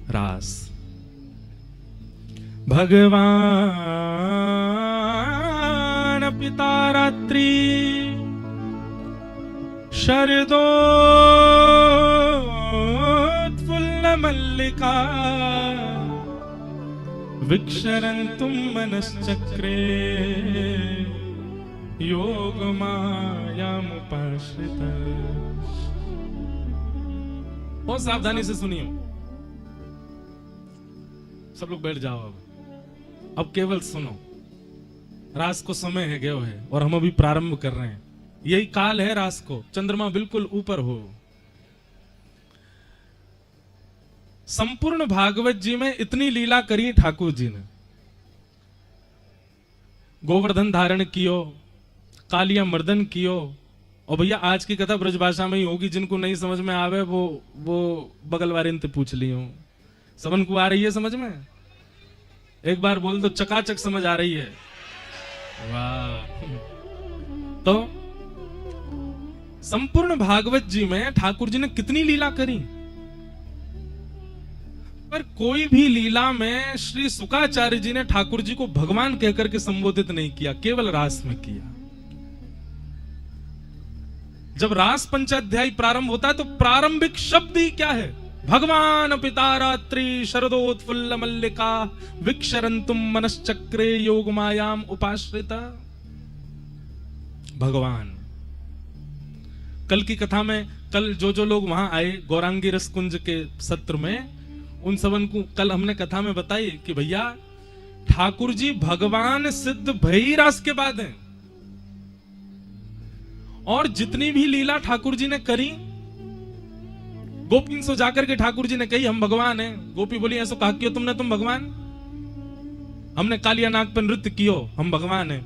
रास। भगवान पिता रात्रि शरदोत्फुल्ल मल्लिका विक्षरन्तुं मनश्चक्रे योगमायामुपाश्रिता। बहुत सावधानी से सुनिए, सब लोग बैठ जाओ। अब केवल सुनो। रास को समय है गयो है और हम अभी प्रारंभ कर रहे हैं। यही काल है रास को। चंद्रमा बिल्कुल ऊपर हो। संपूर्ण भागवत जी में इतनी लीला करी ठाकुर जी ने। गोवर्धन धारण कियो, कालिया मर्दन कियो। और भैया आज की कथा ब्रजभाषा में ही होगी, जिनको नहीं समझ में आवे वो बगल वाले से पूछ लियो। सबन को आ रही है समझ में? एक बार बोल दो, चकाचक समझ आ रही है। वाह। तो संपूर्ण भागवत जी में ठाकुर जी ने कितनी लीला करी, पर कोई भी लीला में श्री शुकाचार्य जी ने ठाकुर जी को भगवान कहकर के संबोधित नहीं किया, केवल रास में किया। जब रास पंचाध्यायी प्रारंभ होता है तो प्रारंभिक शब्द ही क्या है? भगवान पिता रात्रि शरदोत्फुल्ल मल्लिका विक्षरन्तुम मनश्चक्रे योगमायाम उपाश्रिता। भगवान। कल की कथा में, कल जो लोग वहां आए गौरांगी रसकुंज के सत्र में, उन सबन को कल हमने कथा में बताई कि भैया ठाकुर जी भगवान सिद्ध भई रास के बाद हैं। और जितनी भी लीला ठाकुर जी ने करी, गोपी से जाकर के ठाकुर जी ने कही हम भगवान हैं। गोपी बोली ऐसा कहा क्यों तुमने, तुम भगवान? हमने कालिया नाग पर नृत्य कियो, हम भगवान हैं।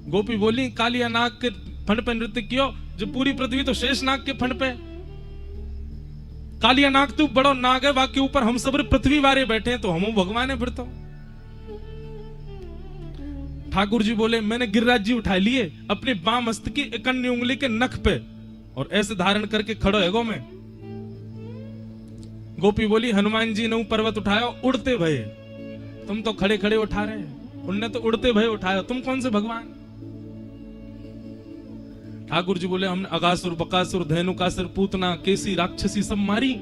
गोपी बोली कालिया नाग के फंड पे नृत्य कियो, जो पूरी पृथ्वी तो शेष नाग के फंड पे। कालिया नाग तो बड़ो नाग है, बाकी ऊपर हम सब पृथ्वी वारे बैठे हैं, तो हम भगवान है फिर तो। ठाकुर जी बोले मैंने गिरिराज जी उठा लिए अपनी बाम हस्त की इकन्नी उंगली के नख पे और ऐसे धारण करके खड़ो है गो में। गोपी बोली हनुमान जी ने पर्वत उठाया उड़ते भये, तुम तो खड़े खड़े उठा रहे हैं, उनने तो उड़ते भये उठाया, तुम कौन से भगवान? ठाकुर जी बोले हमने अगासुर बकासुर धेनुकासुर पूतना केसी राक्षसी सब मारी।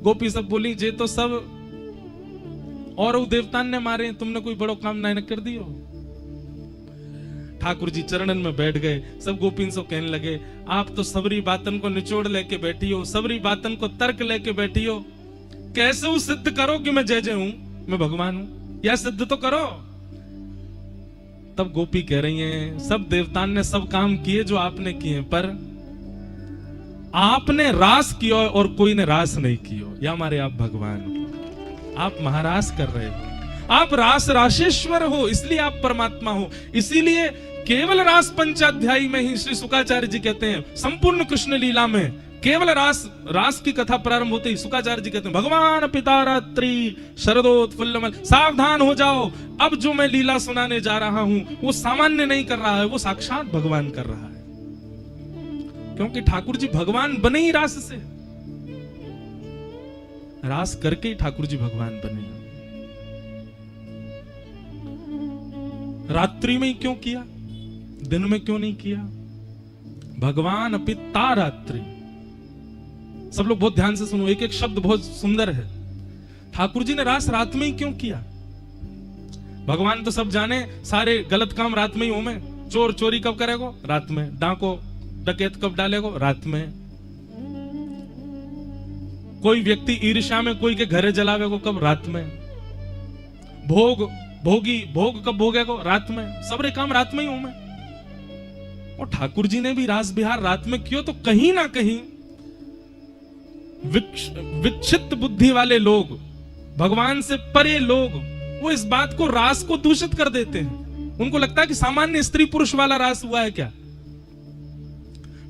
गोपी सब बोली जे तो सब और देवता ने मारे, तुमने कोई बड़ो काम ना कर दियो। ठाकुर जी चरणन में बैठ गए। सब गोपीन से कहने लगे आप तो सबरी बातन को निचोड़ लेके बैठी हो, सबरी बातन को तर्क लेके बैठी हो, कैसे वो सिद्ध करो कि मैं जय जय हूं, मैं भगवान हूं, या सिद्ध तो करो। तब गोपी कह रही हैं सब देवतान ने सब काम किए जो आपने किए, पर आपने रास किया और कोई ने रास नहीं किया, या हमारे आप भगवान हो, आप महारास कर रहे हो, आप रास राशेश्वर हो, इसलिए आप परमात्मा हो। इसीलिए केवल रास पंचाध्यायी में ही श्री शुकाचार्य जी कहते हैं, संपूर्ण कृष्ण लीला में केवल रास की कथा प्रारंभ होते ही शुकाचार्य जी कहते हैं भगवान पिता रात्रि शरदोत्फुल्ल मल्लिका। सावधान हो जाओ, अब जो मैं लीला सुनाने जा रहा हूं वो सामान्य नहीं कर रहा है, वो साक्षात भगवान कर रहा है, क्योंकि ठाकुर जी भगवान बने ही रास से। रास करके ही ठाकुर जी भगवान बने। रात्रि में ही क्यों किया, दिन में क्यों नहीं किया? भगवान पिता रात्रि। सब लोग बहुत ध्यान से सुनो, एक एक शब्द बहुत सुंदर है। ठाकुर जी ने रास रात में ही क्यों किया? भगवान तो सब जाने सारे गलत काम रात में ही हो में। चोर चोरी कब करेगो? रात में। डाको डकैत कब डालेगो? रात में। कोई व्यक्ति ईर्ष्या में कोई के घरे जलावेगो कब? रात में। भोग कब भोगेगो? रात में। सबरे काम रात में ही हो में। और ठाकुर जी ने भी रास बिहार रात में क्यों? तो कहीं ना कहीं विक्षिप्त बुद्धि वाले लोग, भगवान से परे लोग, वो इस बात को रास को दूषित कर देते हैं। उनको लगता है कि सामान्य स्त्री पुरुष वाला रास हुआ है क्या।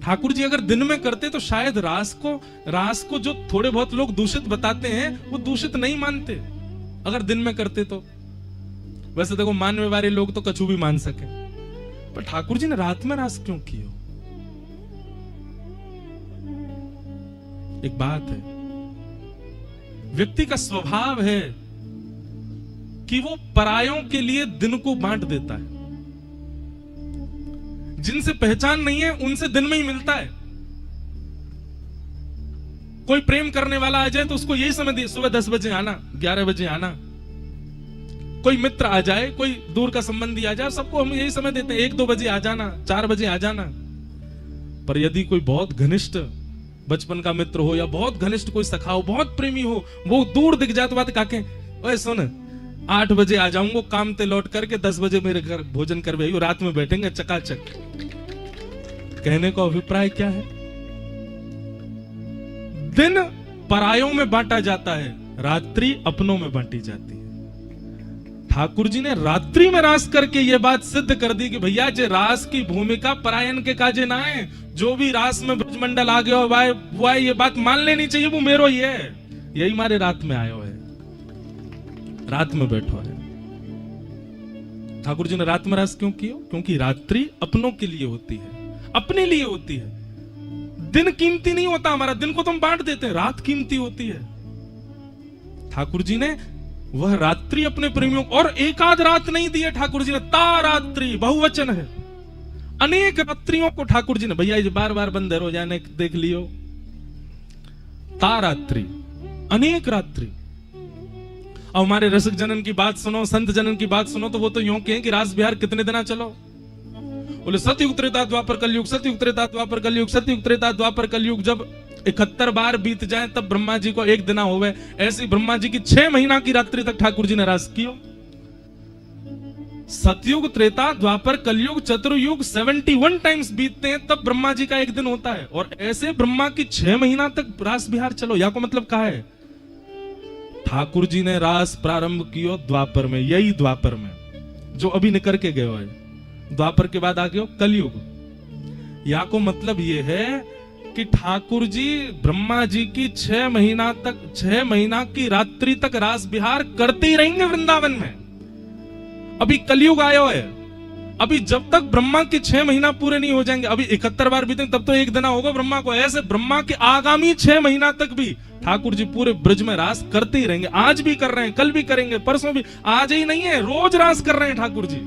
ठाकुर जी अगर दिन में करते तो शायद रास को जो थोड़े बहुत लोग दूषित बताते हैं वो दूषित नहीं मानते, अगर दिन में करते तो। वैसे देखो मानने वाले लोग तो कछु भी मान सके, पर ठाकुर जी ने रात में रास क्यों किया? एक बात है, व्यक्ति का स्वभाव है कि वो परायों के लिए दिन को बांट देता है। जिनसे पहचान नहीं है उनसे दिन में ही मिलता है। कोई प्रेम करने वाला आ जाए तो उसको यही समय दिए, सुबह 10 बजे आना, 11 बजे आना। कोई मित्र आ जाए, कोई दूर का संबंधी आ जाए, सबको हम यही समय देते हैं, 1-2 बजे आ जाना, 4 बजे आ जाना। पर यदि कोई बहुत घनिष्ठ बचपन का मित्र हो या बहुत घनिष्ठ कोई सखा हो, बहुत प्रेमी हो, वो दूर दिख जाए तो बात काके, ओए सुन 8 बजे आ जाऊंगा, काम ते लौट करके 10 बजे मेरे घर भोजन करवे, रात में बैठेंगे चकाचक। कहने का अभिप्राय क्या है? दिन परायों में बांटा जाता है, रात्रि अपनों में बांटी जाती है। ठाकुर जी ने रात्रि में रास करके यह बात सिद्ध कर दी कि भैया जे रास की भूमिका परायण के काजे ना है। जो भी रास में ब्रजमंडल आ गया वो ये बात मान लेनी चाहिए, वो मेरो ही है। यही मारे रात में आयो है, रात में बैठो है। ठाकुर जी ने रात में रास क्यों किया? क्योंकि रात्रि अपनों के लिए होती है, अपने लिए होती है। दिन कीमती नहीं होता हमारा, दिन को तो हम बांट देते हैं, रात कीमती होती है। ठाकुर जी ने वह रात्रि अपने प्रेमियों को, और एक आध रात नहीं दी है ठाकुर जी ने, तारात्रि बहुवचन है। अनेक रात्रियों को ठाकुर जी ने, भैया ये बार बार बंद हो जाने देख लियो, तारात्रि, अनेक रात्रि। और हमारे रसिक जनन की बात सुनो, संत जनन की बात सुनो, तो वो तो यूं कहें कि रास बिहार कितने दिन चलो। बोले सतयुग त्रेता द्वापर कलयुग, सतयुग त्रेता द्वापर कलयुग, सतयुग त्रेता द्वापर कलयुग। जब 71 बार बीत जाए तब ब्रह्मा जी को एक दिन होवे। ऐसी ब्रह्मा जी की 6 महीना की रात्रि तक ठाकुर जी ने रास कियो। सतयुग त्रेता द्वापर कलयुग चतुर्युग 71 टाइम्स बीतते हैं, तब ब्रह्मा जी का एक दिन होता है। और ऐसे ब्रह्मा की 6 महीना तक रास बिहार चलो। या को मतलब कहा है, ठाकुर जी ने रास प्रारंभ कियो द्वापर में, यही द्वापर में जो अभी निकल के गए है। द्वापर के बाद आ गयो कलयुग। या को मतलब ये है कि ठाकुर जी ब्रह्मा जी की 6 महीना की रात्रि तक रास बिहार करते ही रहेंगे वृंदावन में। अभी कलयुग आयो है, अभी जब तक ब्रह्मा के 6 महीना पूरे नहीं हो जाएंगे, अभी 71 बार बीतेंगे तब तो एक दिन होगा ब्रह्मा को। ऐसे ब्रह्मा के आगामी 6 महीना तक भी ठाकुर जी पूरे ब्रज में रास करते ही रहेंगे। आज भी कर रहे हैं, कल भी करेंगे, परसों भी। आज ही नहीं है, रोज रास कर रहे हैं ठाकुर जी।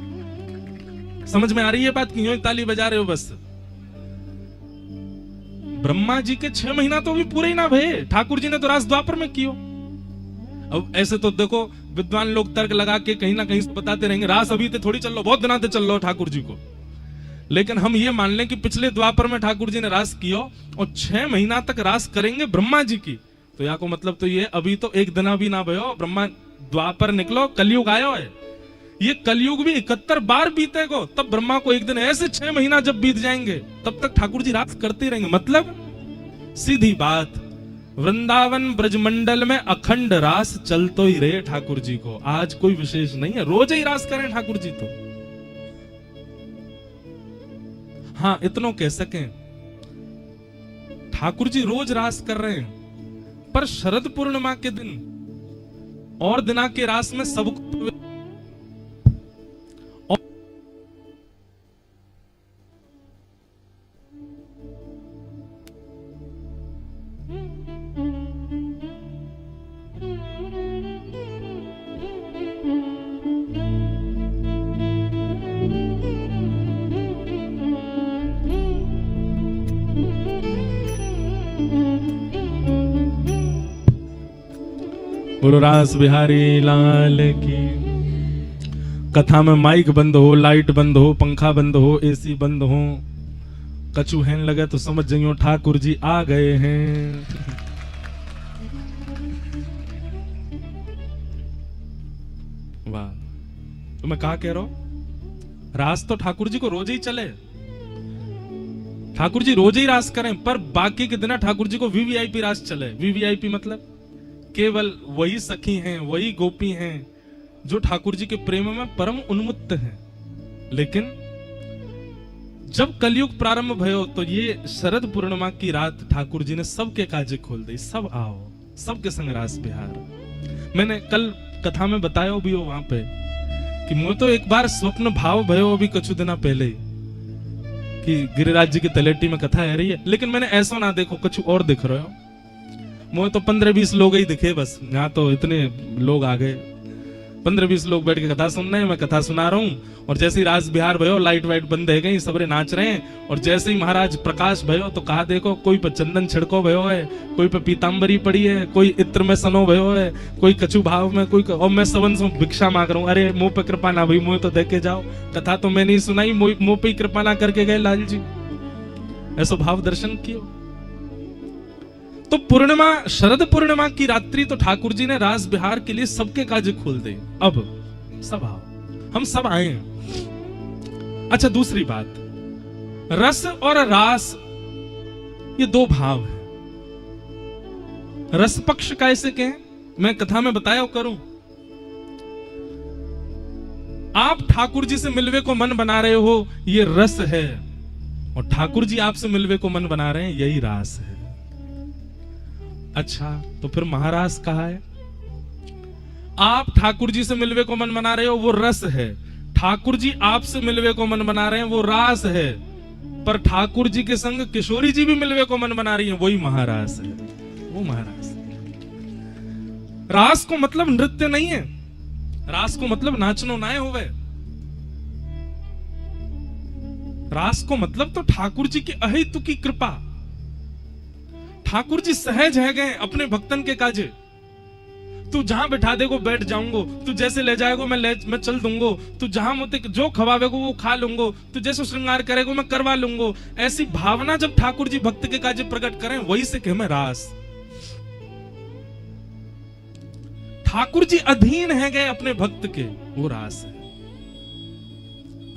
समझ में आ रही है बात? क्यों ताली बजा रहे हो? बस ब्रह्मा जी के 6 महीना तो भी पूरे ही ना भये, ठाकुर जी ने तो रास द्वापर में कियो। अब ऐसे तो देखो विद्वान लोग तर्क लगा के कहीं ना कहीं बताते रहेंगे रास अभी तो थोड़ी चल लो, बहुत दिनाते चल लो ठाकुर जी को। लेकिन हम ये मान लें कि पिछले द्वापर में ठाकुर जी ने रास कियो और 6 महीना तक रास करेंगे ब्रह्मा जी की, तो या को मतलब तो ये अभी तो एक दिना भी ना भयो, ब्रह्मा द्वापर निकलो, कलयुग आयो है। ये कलयुग भी 71 बार बीतेगो, तब ब्रह्मा को एक दिन ऐसे 6 महीना जब बीत जाएंगे तब तक ठाकुर जी रास करते रहेंगे। मतलब सीधी बात, वृंदावन ब्रजमंडल में अखंड रास चलतो ही रहे ठाकुर जी को। आज कोई विशेष नहीं है, रोज ही रास करें ठाकुर जी तो। हाँ इतनो कह सकें, ठाकुर जी रोज रास कर रहे हैं, पर शरद पूर्णिमा के दिन और दिना के रास में सबको बोलो रास बिहारी लाल की। कथा में माइक बंद हो, लाइट बंद हो, पंखा बंद हो, एसी बंद हो, कछु हैन लगे तो समझ जाइयो ठाकुर जी आ गए हैं। वाह, तो मैं कहा कह रहा हूं, रास तो ठाकुर जी को रोज ही चले, ठाकुर जी रोज ही रास करें, पर बाकी के दिन ठाकुर जी को वीवीआईपी रास चले। वीवीआईपी मतलब केवल वही सखी हैं, वही गोपी हैं जो ठाकुर जी के प्रेम में परम उन्मुक्त हैं। लेकिन जब कलयुग प्रारंभ भयो तो ये शरद पूर्णिमा की रात ठाकुर जी ने सबके काजे खोल दी, सब आओ, सबके संग रास बिहार। मैंने कल कथा में बताया भी हो वहां पे कि मुझे तो एक बार स्वप्न भाव भयो अभी कुछ दिना पहले कि गिरिराज जी की तलेटी में कथा है रही है, लेकिन मैंने ऐसा ना देखो, कुछ और दिख रहे हो। मुझे तो 15-20 लोग ही दिखे बस, यहाँ तो इतने लोग आ गए, 15-20 लोग बैठ के कथा सुन रहे हैं, मैं कथा सुना रहा हूँ। और जैसे ही रास बिहार भयो, लाइट वाइट बंद है गई, सबरे नाच रहे हैं। और जैसे ही महाराज प्रकाश भयो तो कहा देखो, कोई पे चंदन छिड़को भयो है, कोई पे पीताम्बरी पड़ी है, कोई इत्र में सनो भयो है, कोई कछु भाव में, कोई और मैं सवन से भिक्षा मांग रहा हूँ। अरे मुंह पे कृपा ना भाई, मुंह तो देखे जाओ, कथा तो मैं नहीं सुनाई, मुंह पे कृपा ना करके गए लाल जी। ऐसा भाव दर्शन कियो। तो पूर्णिमा, शरद पूर्णिमा की रात्रि तो ठाकुर जी ने रास बिहार के लिए सबके काज खोल दे। अब सब आओ, हम सब आए हैं। अच्छा, दूसरी बात, रस और रास ये दो भाव है। रस पक्ष कैसे कहें, मैं कथा में बताया करूं। आप ठाकुर जी से मिलवे को मन बना रहे हो, ये रस है। और ठाकुर जी आपसे मिलवे को मन बना रहे हैं, यही रास है। अच्छा, तो फिर महारास कहा है? आप ठाकुर जी से मिलवे को मन बना रहे हो, वो रस है। ठाकुर जी आपसे मिलवे को मन बना रहे हैं, वो रास है। पर ठाकुर जी के संग किशोरी जी भी मिलवे को मन बना रही है, वही महारास है। वो महारास है। रास को मतलब नृत्य नहीं है, रास को मतलब नाचनो नाय होवे। रास को मतलब तो ठाकुर जी की अहितु की कृपा। ठाकुर जी सहज है गए अपने भक्तन के काजे। तू जहां बैठा देगो बैठ जाऊंगो, तू जैसे ले जाएगो मैं चल दूंगो, तू जहां मुझे जो खवावेगो वो खा लूंगो, तू जैसे श्रृंगार करेगो मैं करवा लूंगो। ऐसी भावना जब ठाकुर जी भक्त के काजे प्रकट करें, वही से कहे मैं रास। ठाकुर जी अधीन है गए अपने भक्त के, वो रास है।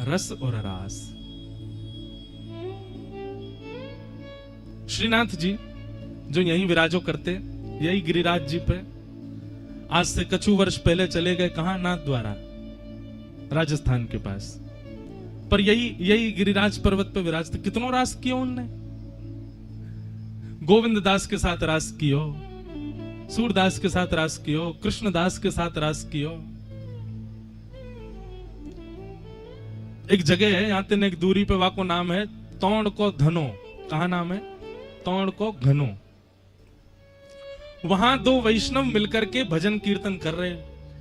रस और रास। श्रीनाथ जी जो यहीं विराजो करते, यही गिरिराज जी पे आज से कछु वर्ष पहले चले गए, कहां? नाथ द्वारा, राजस्थान के पास। पर यही गिरिराज पर्वत पे विराजते। कितनों रास किया उनने। गोविंद दास के साथ रास कियो, सूरदास के साथ रास कियो, कृष्णदास के साथ रास कियो। एक जगह है, यहां तेने एक दूरी पे, वाको नाम है तौड़ को धनो। कहा नाम है? तौड़ को घनो। वहां दो वैष्णव मिलकर के भजन कीर्तन कर रहे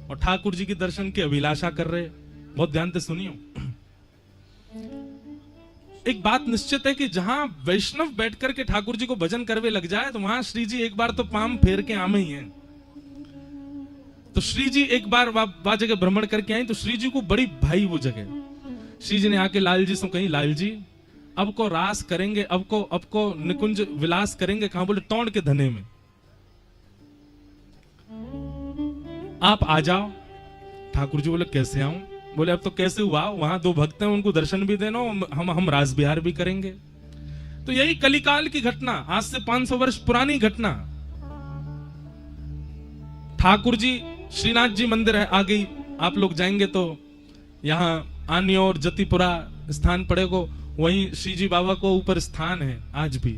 और ठाकुर जी के दर्शन की अभिलाषा कर रहे। बहुत ध्यान से सुनियो। एक बात निश्चित है कि जहां वैष्णव बैठ करके ठाकुर जी को भजन करवे लग जाए, तो वहां श्री जी एक बार तो पाम फेर के आमे ही हैं। तो श्री जी एक बार वह जगह भ्रमण करके आई, तो श्री जी को बड़ी भाई वो जगह। श्री जी ने आके लाल जी से कही, लाल जी अब को रास करेंगे, अब को निकुंज विलास करेंगे। कहां? बोले तौड़ के धने में। आप आ जाओ। ठाकुर जी बोले कैसे आऊं? बोले अब तो कैसे हुआ, वहां दो भक्त हैं, उनको दर्शन भी देना, हम रास बिहार भी करेंगे। तो यही कलिकाल की घटना, आज से 500 वर्ष पुरानी घटना। ठाकुर जी, श्रीनाथ जी मंदिर है आगे, आप लोग जाएंगे तो यहाँ आनी और जतिपुरा स्थान पड़ेगा, वहीं श्री जी बाबा को ऊपर स्थान है आज भी।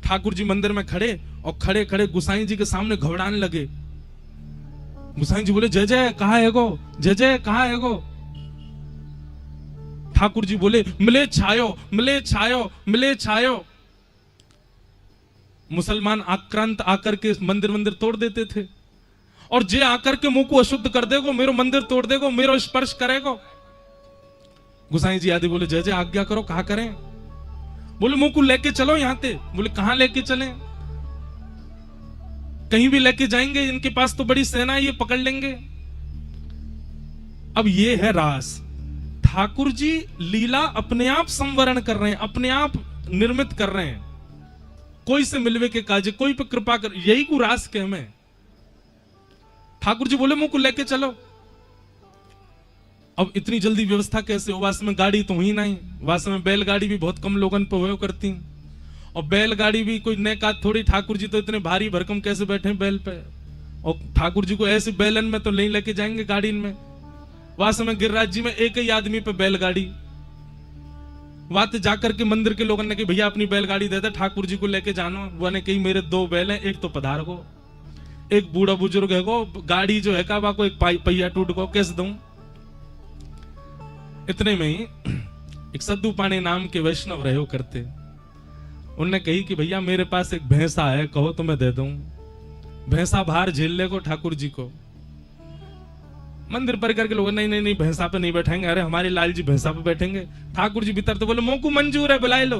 ठाकुर जी मंदिर में खड़े और खड़े खड़े गुसाई जी के सामने घबराने लगे। गुसाई जी बोले जय जय कहा है गो, जय जय कहा है गो। ठाकुर जी बोले मिले छायो, मिले छायो, मिले छायो। मुसलमान आक्रांत आकर के मंदिर तोड़ देते थे, और जे आकर के मुंह को अशुद्ध कर देगो, मेरो मंदिर तोड़ देगो, मेरो स्पर्श करेगो। गुसाई जी आदि बोले जय जय आज्ञा करो, कहा करें? बोले मुंह को लेके चलो यहां से। बोले कहां लेके चले? कहीं भी लेके जाएंगे, इनके पास तो बड़ी सेना है, ये पकड़ लेंगे। अब ये है रास। ठाकुर जी लीला अपने आप संवरण कर रहे हैं, अपने आप निर्मित कर रहे हैं। कोई से मिलवे के काज, कोई पे कृपा कर, यही को रास कह में। ठाकुर जी बोले मुंह को लेके चलो। अब इतनी जल्दी व्यवस्था कैसे हो? वास्तव में गाड़ी तो हुई नहीं, वास्तव में बैलगाड़ी भी बहुत कम लोगन पे हुए करती, और बैलगाड़ी भी कोई नए का थोड़ी। ठाकुर जी तो इतने भारी भरकम कैसे बैठे बैल पे, और ठाकुर जी को ऐसे बैलन में तो नहीं लेके जाएंगे गाड़ी में। वास्तव में गिरिराज जी में एक ही आदमी पे बैलगाड़ी। वहां जाकर के मंदिर के लोगों ने कहा भैया अपनी बैलगाड़ी दे दे, ठाकुर जी को लेके जानो। वो ने कही मेरे 2 बैल हैं, एक तो पधार को, एक बूढ़ा बुजुर्ग है को, गाड़ी जो है का को एक पहिया टूट को, कैसे दूं? इतने में ही एक सद्दू पाणे नाम के वैष्णव रहे करते, उनने कही कि भैया मेरे पास एक भैंसा है, कहो तो मैं दे दूं। भैंसा बाहर झेलने को ठाकुर जी को। मंदिर परिकर के लोग नहीं नहीं नहीं भैंसा पे नहीं बैठेंगे। अरे हमारे लाल जी भैंसा पे बैठेंगे। ठाकुर जी भीतर तो बोले मोकू मंजूर है, बुलाए लो।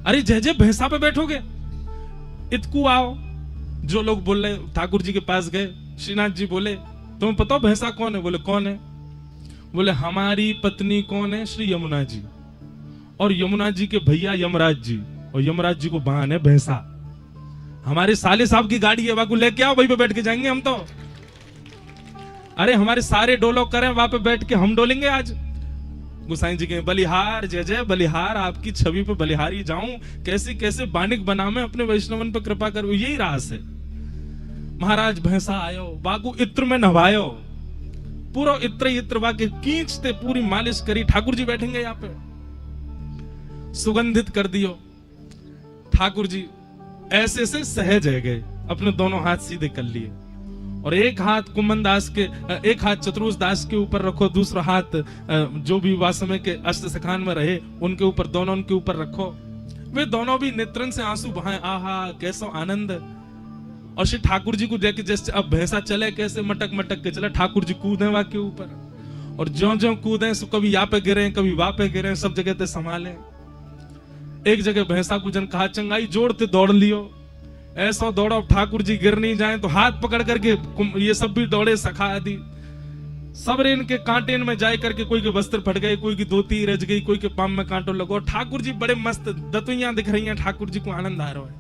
अरे जय जय भैंसा पे बैठोगे, इतकू आओ। जो लोग बोल रहे ठाकुर जी के पास गए, श्रीनाथ जी बोले तुम्हें पता भैंसा कौन है? बोले कौन है? बोले हमारी पत्नी कौन है? श्री यमुना जी, और यमुना जी के भैया यमराज जी, और यमराज जी को वाहन है भैंसा। हमारे साले साहब की गाड़ी है, वाकू लेके आओ, वहीं पे बैठ के जाएंगे हम तो। अरे हमारे सारे डोलो करें, वहां पे बैठ के हम डोलेंगे आज। गुसाई जी के बलिहार, जय जय बलिहार, आपकी छवि पे बलिहारी जाऊं, कैसे कैसे बानिक बनावे, अपने वैष्णवन पे कृपा करो। यही रास है। महाराज भैंसा आयो, बागू इत्र में नवायो, पूरा इत्र वाके खींचते, पूरी मालिश करी। ठाकुर जी बैठेंगे यहाँ पे, सुगंधित कर दियो। ठाकुर जी ऐसे से सहज है गए, अपने दोनों हाथ सीधे कर लिए, और एक हाथ कुम्मन दास के, एक हाथ चतुर्स दास के ऊपर रखो, दूसरा हाथ जो भी वासमय के अष्ट सखान में रहे उनके ऊपर, दोनों उनके ऊपर रखो। वे दोनों भी नेत्रन से आंसू बहाए, आहा कैसा आनंद। और श्री ठाकुर जी को देख, जैसे अब भैंसा चले कैसे मटक मटक के चले, ठाकुर जी कूदे वहां के ऊपर, और ज्यो ज्यो कूदे सो कभी यहाँ पे गिरे, कभी वहां पे गिरे, सब जगह ते संभाले। एक जगह भैंसा को जन कहा चंगाई जोड़ते दौड़ लियो, ऐसा दौड़ो ठाकुर जी गिर नहीं जाए, तो हाथ पकड़ करके ये सब भी दौड़े, सखा आदि सब रेन के कांटे में जाए करके, कोई के वस्त्र फट गए, कोई की धोती रच गई, कोई के पाम में कांटो लगो। ठाकुर जी बड़े मस्त दतुइयां दिख रही हैं, ठाकुर जी को आनंद आ रहा है।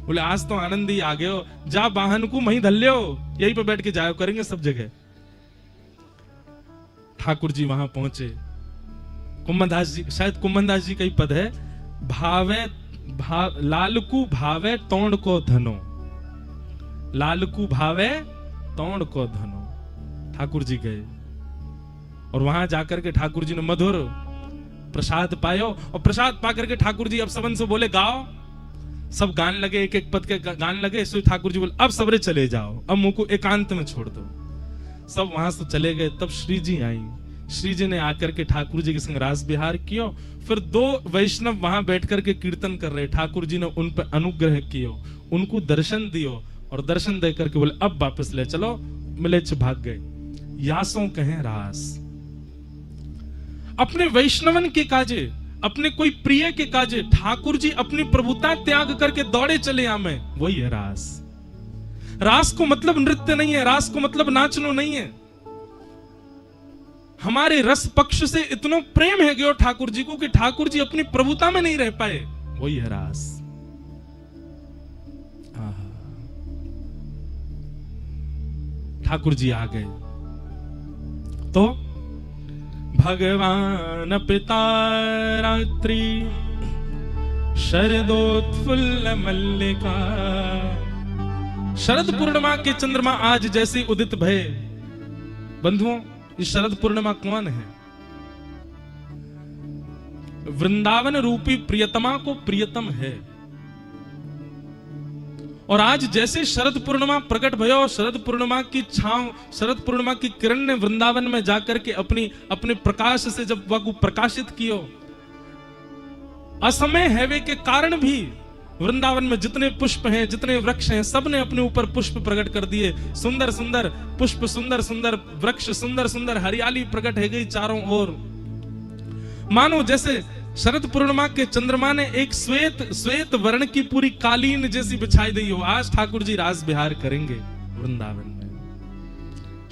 बोले आज तो आनंद ही आ गयो, जा वाहन को वहीं धल लो, यहीं पे बैठ के जाया करेंगे सब जगह। ठाकुर जी वहां पहुंचे। कुम्मनदास जी, शायद कुम्मनदास जी का ही पद है, भावे लालकू भावे तोड़ को धनो, लालकू भावे तोड़ को धनो। ठाकुर जी गए, और वहां जाकर के ठाकुर जी ने मधुर प्रसाद पायो, और प्रसाद पाकर के ठाकुर जी अब सबन से बोले गाओ। सब गान लगे, एक एक पद के गान लगे। सो ठाकुर जी बोले अब सबरे चले जाओ, अब मुंह को एकांत में छोड़ दो। सब वहां से चले गए। तब श्री जी आई, श्री जी ने आकर के ठाकुर जी के संग रास विहार किया। फिर दो वैष्णव वहां बैठ करके कीर्तन कर रहे, ठाकुर जी ने उन पर अनुग्रह कियो, उनको दर्शन दियो, और दर्शन दे करके बोले अब वापस ले चलो, मिलेच्छ भाग गए। यासों कहें रास, अपने वैष्णवन के काजे, अपने कोई प्रिय के काजे ठाकुर जी अपनी प्रभुता त्याग करके दौड़े चले आमे, वही है रास। रास को मतलब नृत्य नहीं है, रास को मतलब नाचनो नहीं है। हमारे रस पक्ष से इतना प्रेम है गयो ठाकुर जी को कि ठाकुर जी अपनी प्रभुता में नहीं रह पाए, वही है रास। ठाकुर जी आ गए तो भगवान पिता रात्रि शरदोत्फुल्ल मल्लिका। शरद पूर्णिमा के चंद्रमा आज जैसे उदित भये। बंधुओं, इस शरद पूर्णिमा कौन है? वृंदावन रूपी प्रियतमा को प्रियतम है। और आज जैसे शरद पूर्णिमा प्रकट भयो, शरद पूर्णिमा की छांव, शरद पूर्णिमा की किरण ने वृंदावन में जाकर के अपने प्रकाश से जब वह प्रकाशित कियो, असमय हैवे के कारण भी वृंदावन में जितने पुष्प हैं, जितने वृक्ष हैं, सब ने अपने ऊपर पुष्प प्रकट कर दिए। सुंदर सुंदर पुष्प, सुंदर सुंदर वृक्ष, सुंदर सुंदर हरियाली प्रकट है गई चारों ओर। मानो जैसे शरद पूर्णिमा के चंद्रमा ने एक श्वेत वर्ण की पूरी कालीन जैसी बिछाई दी हो। आज ठाकुर जी रास विहार करेंगे वृंदावन में।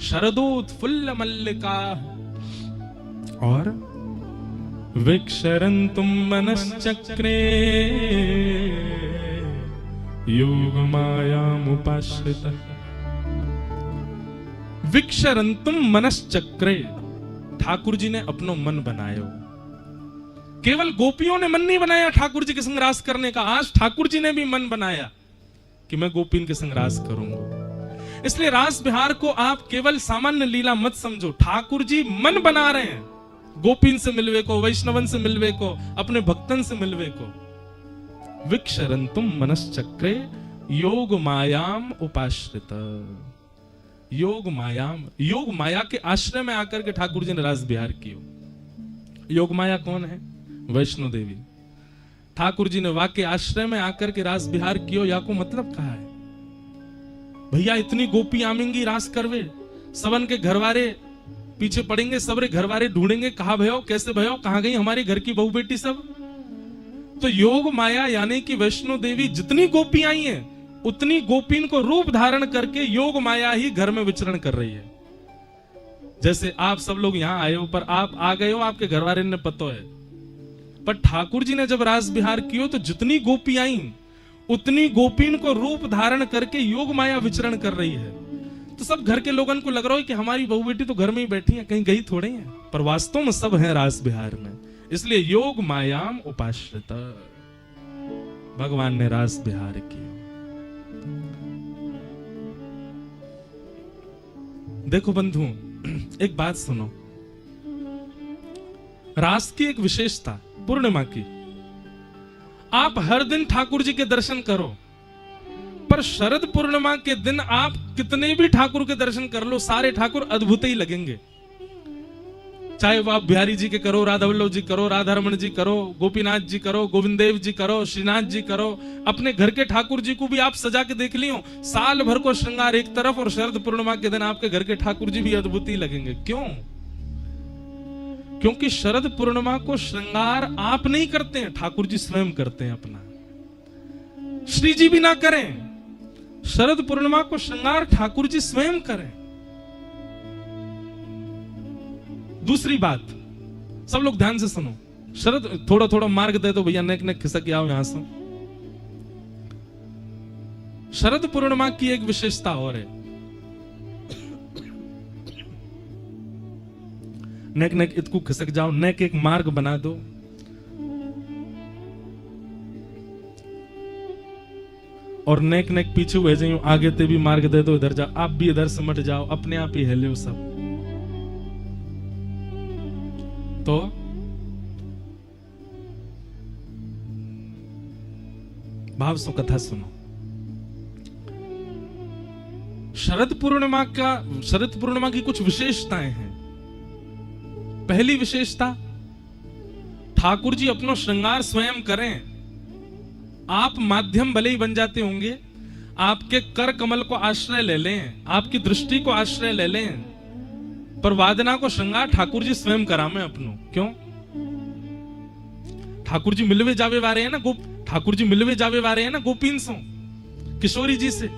शरदोत्फुल्ल मल्लिका और विक्षरन्तुम मनश्चक्रे योगमायामुपाश्रितः। विक्षरन्तुम मनश्चक्रे, ठाकुर जी ने अपनो मन बनायो। केवल गोपियों ने मन नहीं बनाया ठाकुर जी के संग रास करने का, आज ठाकुर जी ने भी मन बनाया कि मैं गोपीन के संग रास करूंगा। इसलिए रास विहार को आप केवल सामान्य लीला मत समझो, ठाकुर जी मन बना रहे हैं गोपीन से मिलवे को, वैष्णवन से मिलवे को, अपने भक्तन से मिलवे को। विक्षरन्तुम मनश्चक्रे योग मायाम उपाश्रित। योग मायाम, योग माया के आश्रय में आकर के ठाकुर जी ने रास विहार किया। योग माया कौन है? वैष्णो देवी। ठाकुर जी ने वाक्य आश्रय में आकर के रास बिहार कियो, या को मतलब कहा है भैया इतनी गोपी आमेंगी रास करवे, सबन के घरवारे पीछे पड़ेंगे, सबरे घरवारे ढूंढेंगे कहा भयो कैसे भयो, कहां गई हमारी घर की बहू बेटी सब। तो योग माया यानी कि वैष्णो देवी जितनी गोपी आई हैं उतनी गोपीन को रूप धारण करके योग माया ही घर में विचरण कर रही है। जैसे आप सब लोग यहां आए हो, पर आप आ गए हो आपके घरवारे ने पतो है, पर ठाकुर जी ने जब रास बिहार कियो तो जितनी गोपी आई उतनी गोपीन को रूप धारण करके योग माया विचरण कर रही है। तो सब घर के लोगों को लग रहा है कि हमारी बहू बेटी तो घर में ही बैठी है, कहीं गई थोड़े हैं, पर वास्तव में सब है रास बिहार में। इसलिए योग मायाम उपाश्रित भगवान ने रास बिहार किया। देखो बंधु, एक बात सुनो, रास की एक विशेषता पूर्णिमा की, आप हर दिन ठाकुर जी के दर्शन करो, पर शरद पूर्णिमा के दिन आप कितने भी ठाकुर के दर्शन कर लो, सारे ठाकुर अद्भुत ही लगेंगे। चाहे वो आप बिहारी जी के करो, राधा वल्लभ जी करो, राधा रमन जी करो, गोपीनाथ जी करो, गोविंद देव जी करो, श्रीनाथ जी करो, अपने घर के ठाकुर जी को भी आप सजा के देख लियो, साल भर को श्रृंगार एक तरफ और शरद पूर्णिमा के दिन आपके घर के ठाकुर जी भी अद्भुत ही लगेंगे। क्यों? क्योंकि शरद पूर्णिमा को श्रृंगार आप नहीं करते हैं, ठाकुर जी स्वयं करते हैं अपना। श्री जी भी ना करें, शरद पूर्णिमा को श्रृंगार ठाकुर जी स्वयं करें। दूसरी बात, सब लोग ध्यान से सुनो, शरद थोड़ा थोड़ा मार्ग दे दो भैया, नेक नेक खिसक आओ यहां से। शरद पूर्णिमा की एक विशेषता और है, नेक नेक इतकू खिसक जाओ, नेक एक मार्ग बना दो। और नेक नेक पीछे हुए जाइयो, आगे ते भी मार्ग दे दो, इधर जाओ, आप भी इधर से मट जाओ, अपने आप ही हिले सब। तो भाव सो कथा सुनो। शरद पूर्णिमा की कुछ विशेषताएं हैं। पहली विशेषता, ठाकुर जी अपना श्रृंगार स्वयं करें। आप माध्यम भले ही बन जाते होंगे, आपके कर कमल को आश्रय ले लें, आपकी दृष्टि को आश्रय ले लें, पर वादना को श्रृंगार ठाकुर जी स्वयं करामे अपनो। क्यों? ठाकुर जी मिलवे जावे वारे हैं ना, ठाकुर जी मिलवे जावे वारे हैं ना गोपीन सो, किशोरी जी से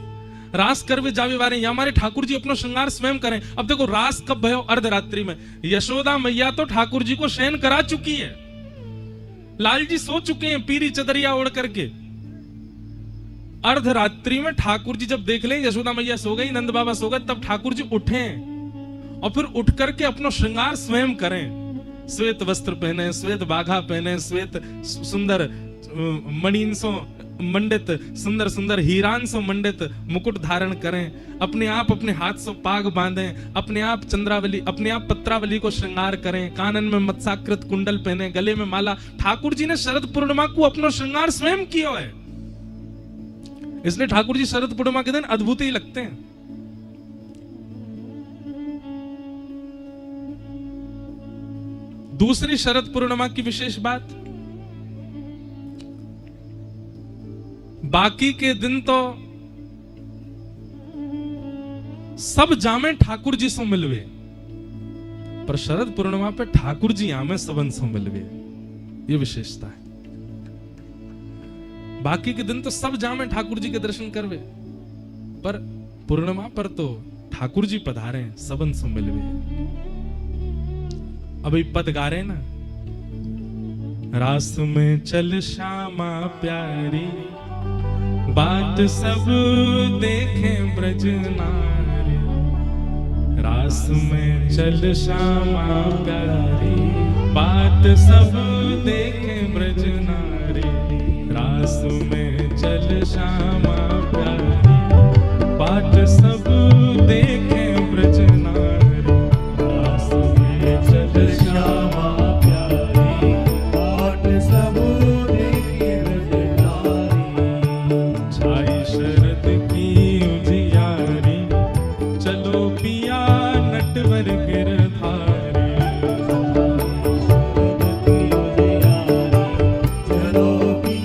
रास करवे जावे वारे, या हमारे ठाकुर जी अपना श्रृंगार स्वयं करें। अब देखो रास कब भयो? अर्धरात्रि में। यशोदा मैया तो ठाकुर जी को शयन करा चुकी है, लाल जी सो चुके हैं पीरी चदरिया ओढ़ करके। अर्धरात्रि में ठाकुर जी जब देख ले यशोदा मैया सो गई, नंद बाबा सो गए, तब ठाकुर जी उठे और फिर उठ करके अपना श्रृंगार स्वयं करें। श्वेत वस्त्र पहने, श्वेत बाघा पहने, श्वेत सुंदर मणिन सो मंडित, सुंदर सुंदर हीरान सो मंडित मुकुट धारण करें, अपने आप अपने हाथ से पाग बांधें, अपने आप चंद्रावली, अपने आप पत्रावली को श्रृंगार करें, कानन में मत्स्याकृत कुंडल पहने, गले में माला। ठाकुर जी ने शरद पूर्णिमा को अपना श्रृंगार स्वयं किया है, इसलिए ठाकुर जी शरद पूर्णिमा के दिन अद्भुत ही लगते हैं। दूसरी शरद पूर्णिमा की विशेष बात, बाकी के दिन तो सब जामे ठाकुर जी से मिलवे, पर शरद पूर्णिमा पे ठाकुर जी आमे सबन से मिलवे, ये विशेषता है। बाकी के दिन तो सब जामे ठाकुर जी के दर्शन करवे, पर पूर्णिमा पर तो ठाकुर जी पधारे सबन से मिलवे। अभी पद गा रहे ना, रास में चल श्यामा प्यारी, बात सब देखें ब्रज नारी। रास में चल श्यामा प्यारी, बात सब देखें ब्रज नारी। रास में चल श्यामा प्यारी, बात सब देखें ब्रज नारी। रास में चल श्यामा प्यारी, बात सब देखें ब्रज नारी। छाई शरद की उजियारी, चलो पिया नटवर गिरधारी। चलो पिया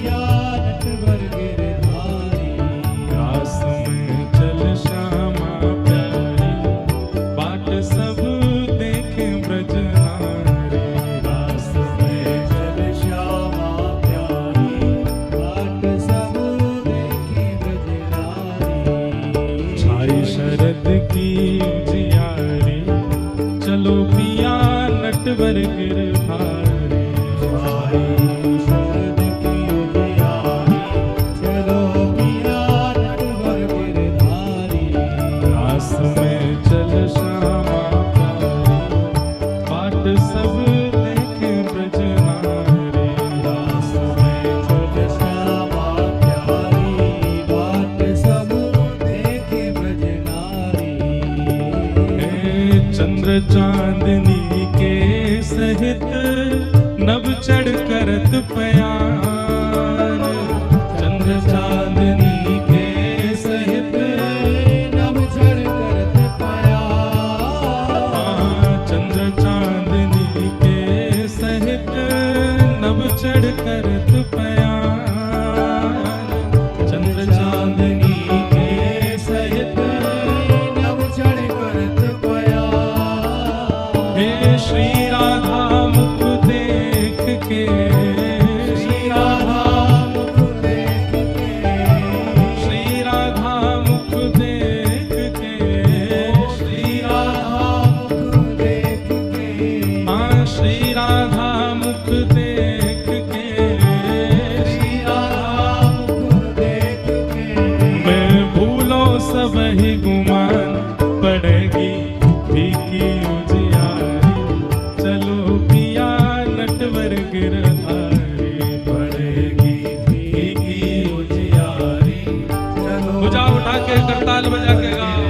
उठा के करताल बजा के गाओ।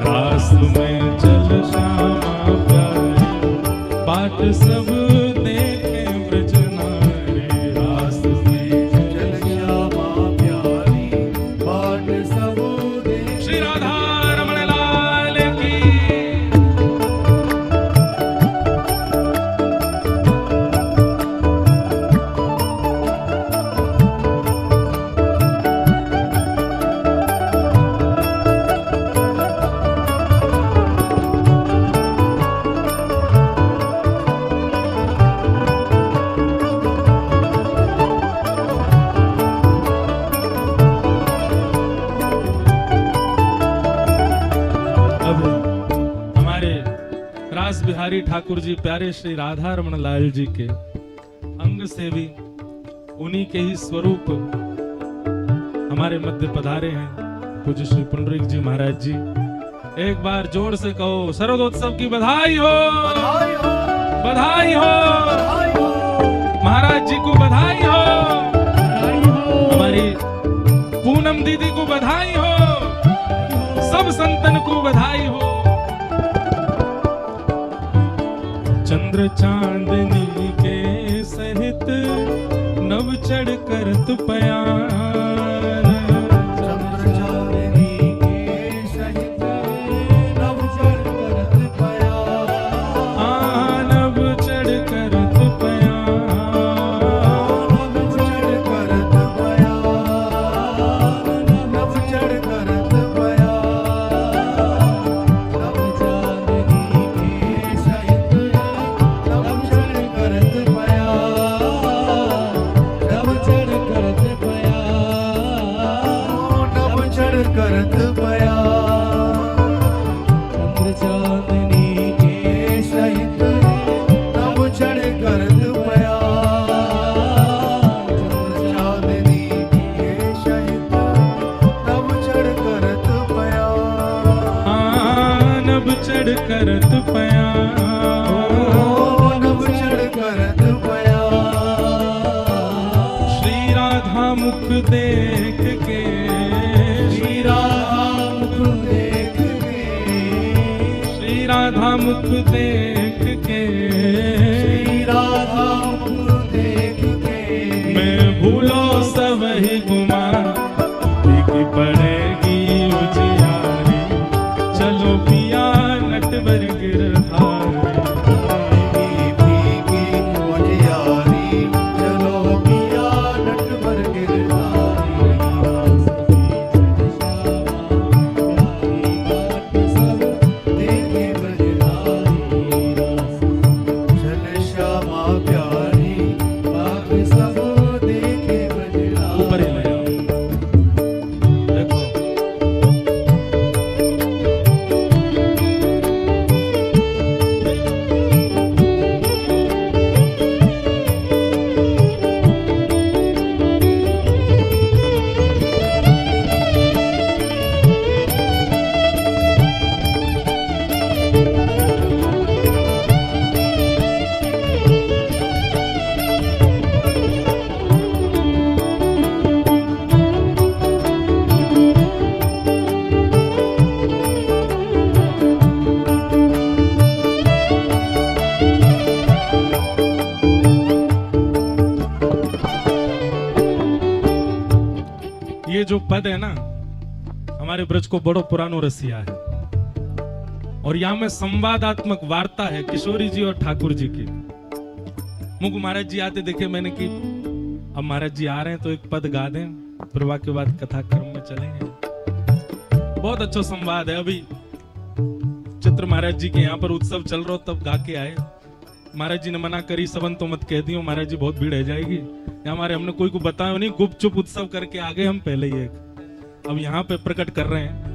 रास में चल श्यामा प्यारी, बाट सब देखे ब्रज नारी। रास में चल श्यामा प्यारी, बाट सब देखे। श्री राधा रमण लाल की। रास बिहारी ठाकुर जी प्यारे श्री राधा रमण लाल जी के अंग से भी उन्हीं के ही स्वरूप हमारे मध्य पधारे हैं पूज्य श्री पुंडरीक जी महाराज जी। एक बार जोर से कहो शरदोत्सव की बधाई हो, बधाई हो, महाराज जी को बधाई हो, हमारी पूनम दीदी को बधाई हो, सब संतन को बधाई हो। चंद्र चांदनी के सहित नव चढ़ करत पयार। चंद्र चांदनी के सहित नव चढ़ करत पयार। नव चढ़ करत पयार। नव चढ़ करत पयार। नव चढ़ करत करत पया। चंद्र चांदनी के सहित नव चढ़ करत पया। चंद्र चांदनी के सहित नव चढ़ करत पया। नव चढ़ करत पया। नव चढ़ करत पया। श्री राधा मुख देख के, राधा मुख देख के, श्री राधा मुख देख के, मैं भूलो सब ही गुमा की पड़ेगी उजियारी। चलो पिया नटवर गिरधारी। उजियारी चलो पिया नटवर गिरधारी। ये जो पद है ना हमारे ब्रज को बड़ो पुरानो रसिया है और यहाँ में संवादात्मक वार्ता है किशोरी जी और ठाकुर जी की। मुझको महाराज जी आते देखे मैंने कि अब महाराज जी आ रहे हैं तो एक पद गा दें, फिर के बाद कथा क्रम में चलेंगे। बहुत अच्छा संवाद है। अभी चित्र महाराज जी के यहाँ पर उत्सव चल रहा तब गा के आए। महाराज जी ने मना करी, सबन तो मत कह दियो महाराज जी बहुत भीड़ रह जाएगी। हमारे हमने कोई को बताया नहीं, गुप चुप उत्सव करके आ गए हम पहले ही एक। अब यहाँ पे प्रकट कर रहे हैं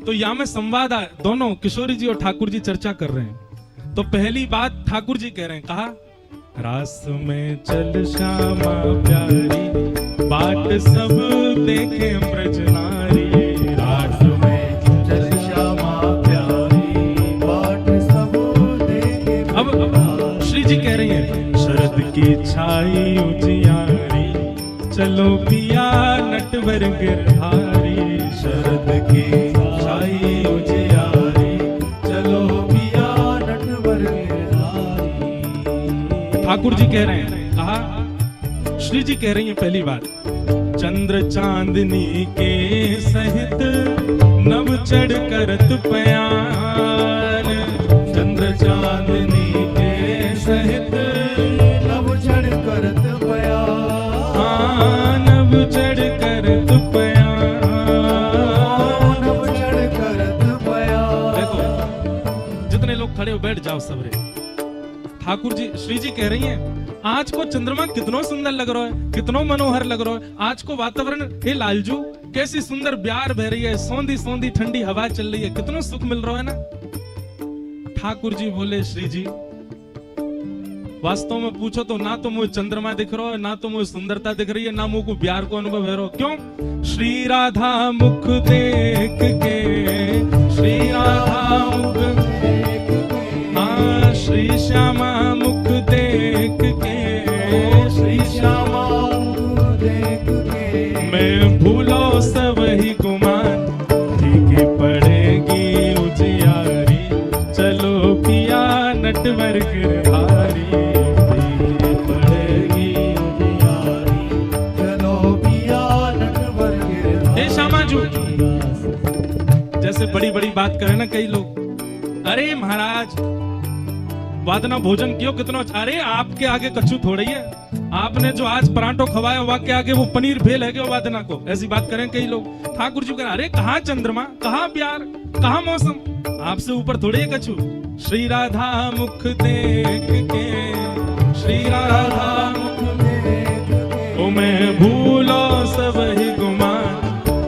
तो यहाँ में संवाद दोनों किशोरी जी और ठाकुर जी चर्चा कर रहे हैं। तो पहली बात ठाकुर जी कह रहे हैं, कहा रास में चल श्यामा प्यारी, बाट सब देखे ब्रज नारी। रास में चल श्यामा प्यारी, बाट सब देखे। अब श्री जी कह रही है शरद की छाई उजियारी, चलो पिया नट नटवर गिरधारी। शरद की छाई उजियारी, चलो पिया नटवर गिरधारी। ठाकुर जी कह रहे हैं, कहा श्री जी कह रही हैं पहली बात, चंद्र चांदनी के सहित नव चढ़ करत पयान। चंद्र चांदनी के सहित नव चढ़ करत पयान। नव चढ़ करत पयान। नव चढ़ करत पयान। देखो जितने लोग खड़े हो बैठ जाओ सबरे। ठाकुर जी श्री जी कह रही हैं, आज को चंद्रमा कितनो सुंदर लग रहा है, कितनो मनोहर लग रहा है। आज को वातावरण, हे लालजू कैसी सुंदर ब्यार बह रही है, सौंधी सौंधी ठंडी हवा चल रही है, कितनो सुख मिल रहा है ना। ठाकुर जी बोले, श्री जी वास्तव में पूछो तो ना तो मुझे चंद्रमा दिख रहा है, ना तो मुझे सुंदरता दिख रही है, ना मुझे को ब्यार को अनुभव है रहा। क्यों? श्री राधा मुख देख के, श्री राधा मुख देख के, हाँ श्री श्यामा मुख देख के, श्री श्यामा मुख देख के, मैं भूलो सब ही गुमान, फीकी पड़ेगी उजियारी, चलो पिया नटवर गिरधारी। फीकी पड़ेगी उजियारी, चलो पिया नटवर गिरधारी। हे श्यामाजू, जैसे बड़ी बड़ी बात करे ना कई लोग, अरे महाराज वादना भोजन क्यों कितना, अरे आपके आगे कच्चू थोड़ी है, आपने जो आज परांठो खवाया हुआ के आगे वो पनीर फेल है क्या वादना को, ऐसी बात करें कई लोग। ठाकुर जी कह अरे कहाँ चंद्रमा, कहाँ प्यार, कहाँ मौसम, आपसे ऊपर थोड़े है कच्चू। श्री राधा मुख देख के, श्री राधा मुख देख के, ओ मैं भूलो सब ही गुमान,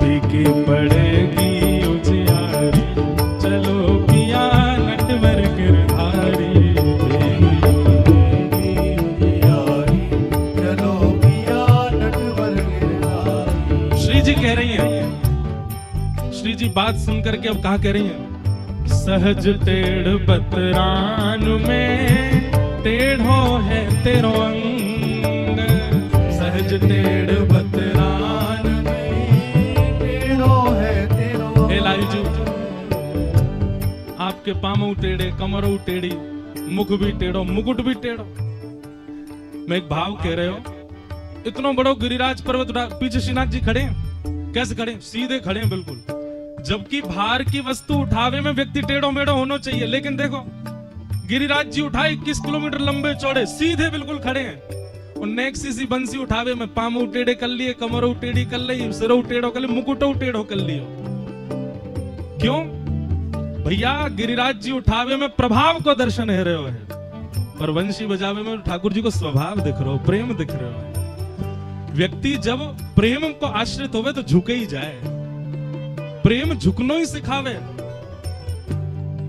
फीकी पड़ेगी उजियारी, चलो पिया नटवर गिरधारी। श्री जी कह रही हैं, श्री जी बात सुन करके अब कहा कह रही हैं, सहज टेढ़ बतरान में टेढ़ो है तेरो अंग। सहज टेढ़ बतरान में टेढ़ो है तेरो अंग। हे लालजू, आपके पामों टेढ़े, कमरों टेढ़ी, मुख भी टेढ़ो, मुकुट भी टेढ़ो। मैं एक भाव कह रहे हो, इतना बड़ो गिरिराज पर्वत उठा, पीछे श्रीनाथ जी खड़े हैं, कैसे खड़े? सीधे खड़े हैं बिल्कुल। जबकि भार की वस्तु उठावे में व्यक्ति टेढ़ो मेढ़ो होना चाहिए, लेकिन देखो गिरिराज जी उठाए 21 किलोमीटर लंबे चौड़े, सीधे बिल्कुल खड़े हैं। और नेक्स्ट सी बंसी उठावे में पामो टेढ़े कर लिए, कमरों टेढ़ी कर ली, सिरों टेढ़ो कर लिए, मुकुटों टेढ़ो कर लियो। क्यों भैया? गिरिराज जी उठावे में प्रभाव को दर्शन है रहे हो है, पर वंशी बजावे में ठाकुर जी को स्वभाव दिख रहे हो, प्रेम दिख रहे हो। व्यक्ति जब प्रेम को आश्रित होवे तो झुके ही जाए, प्रेम झुकनो ही सिखावे।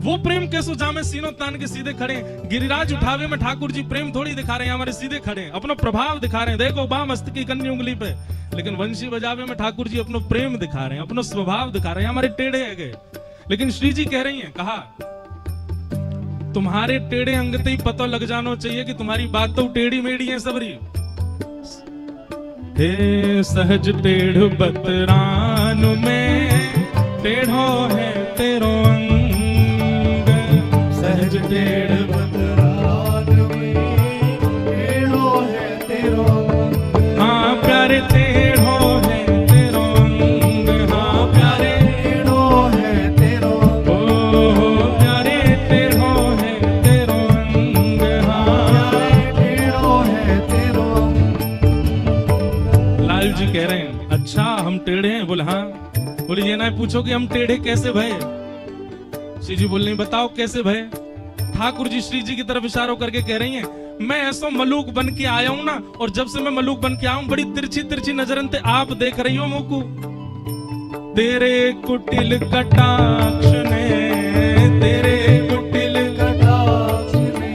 वो प्रेम कैसो जामे सीनों तान के सीधे खड़े। गिरिराज उठावे में ठाकुर जी प्रेम थोड़ी दिखा रहे हैं, हमारे सीधे खड़े हैं, अपना प्रभाव दिखा रहे हैं। देखो बाम हस्त की कन्नी उंगली पे, लेकिन वंशी बजावे में ठाकुर जी अपना प्रेम दिखा रहे हैं, अपना स्वभाव दिखा रहे हैं, हमारे टेढ़े है गए। लेकिन श्री जी कह रही हैं, कहा तुम्हारे टेढ़े अंगते ही पता लग जाना चाहिए कि तुम्हारी बात तो टेढ़ी मेढ़ी है सबरी। हे सहज टेढ़ बतरान में टेढ़ो है तेरो अंग। सहज टेढ़ बतरान में टेढ़ो है तेरो अंग। हाँ प्यारे टेढ़ो है तेरो अंग, हाँ प्यारे टेढ़ो है तेरो अंग। ओ प्यारे टेढ़ो है तेरो अंग, हाँ टेढ़ो है तेरो अंग। लाल जी कह रहे हैं, अच्छा हम टेढ़े हैं? बोले हाँ। बोले ये ना पूछो कि हम टेढ़े कैसे भय? श्री जी बोल रही बताओ कैसे भय? ठाकुर जी श्री जी की तरफ इशारा करके कह रही हैं, मैं ऐसा मलूक बन के आया हूं ना, और जब से मैं मलूक बन के आया हूं बड़ी तिरछी तिरछी नजरन ते आप देख रही हो मुझको। तेरे कुटिल कटाक्ष ने, तेरे कुटिल कटाक्ष ने,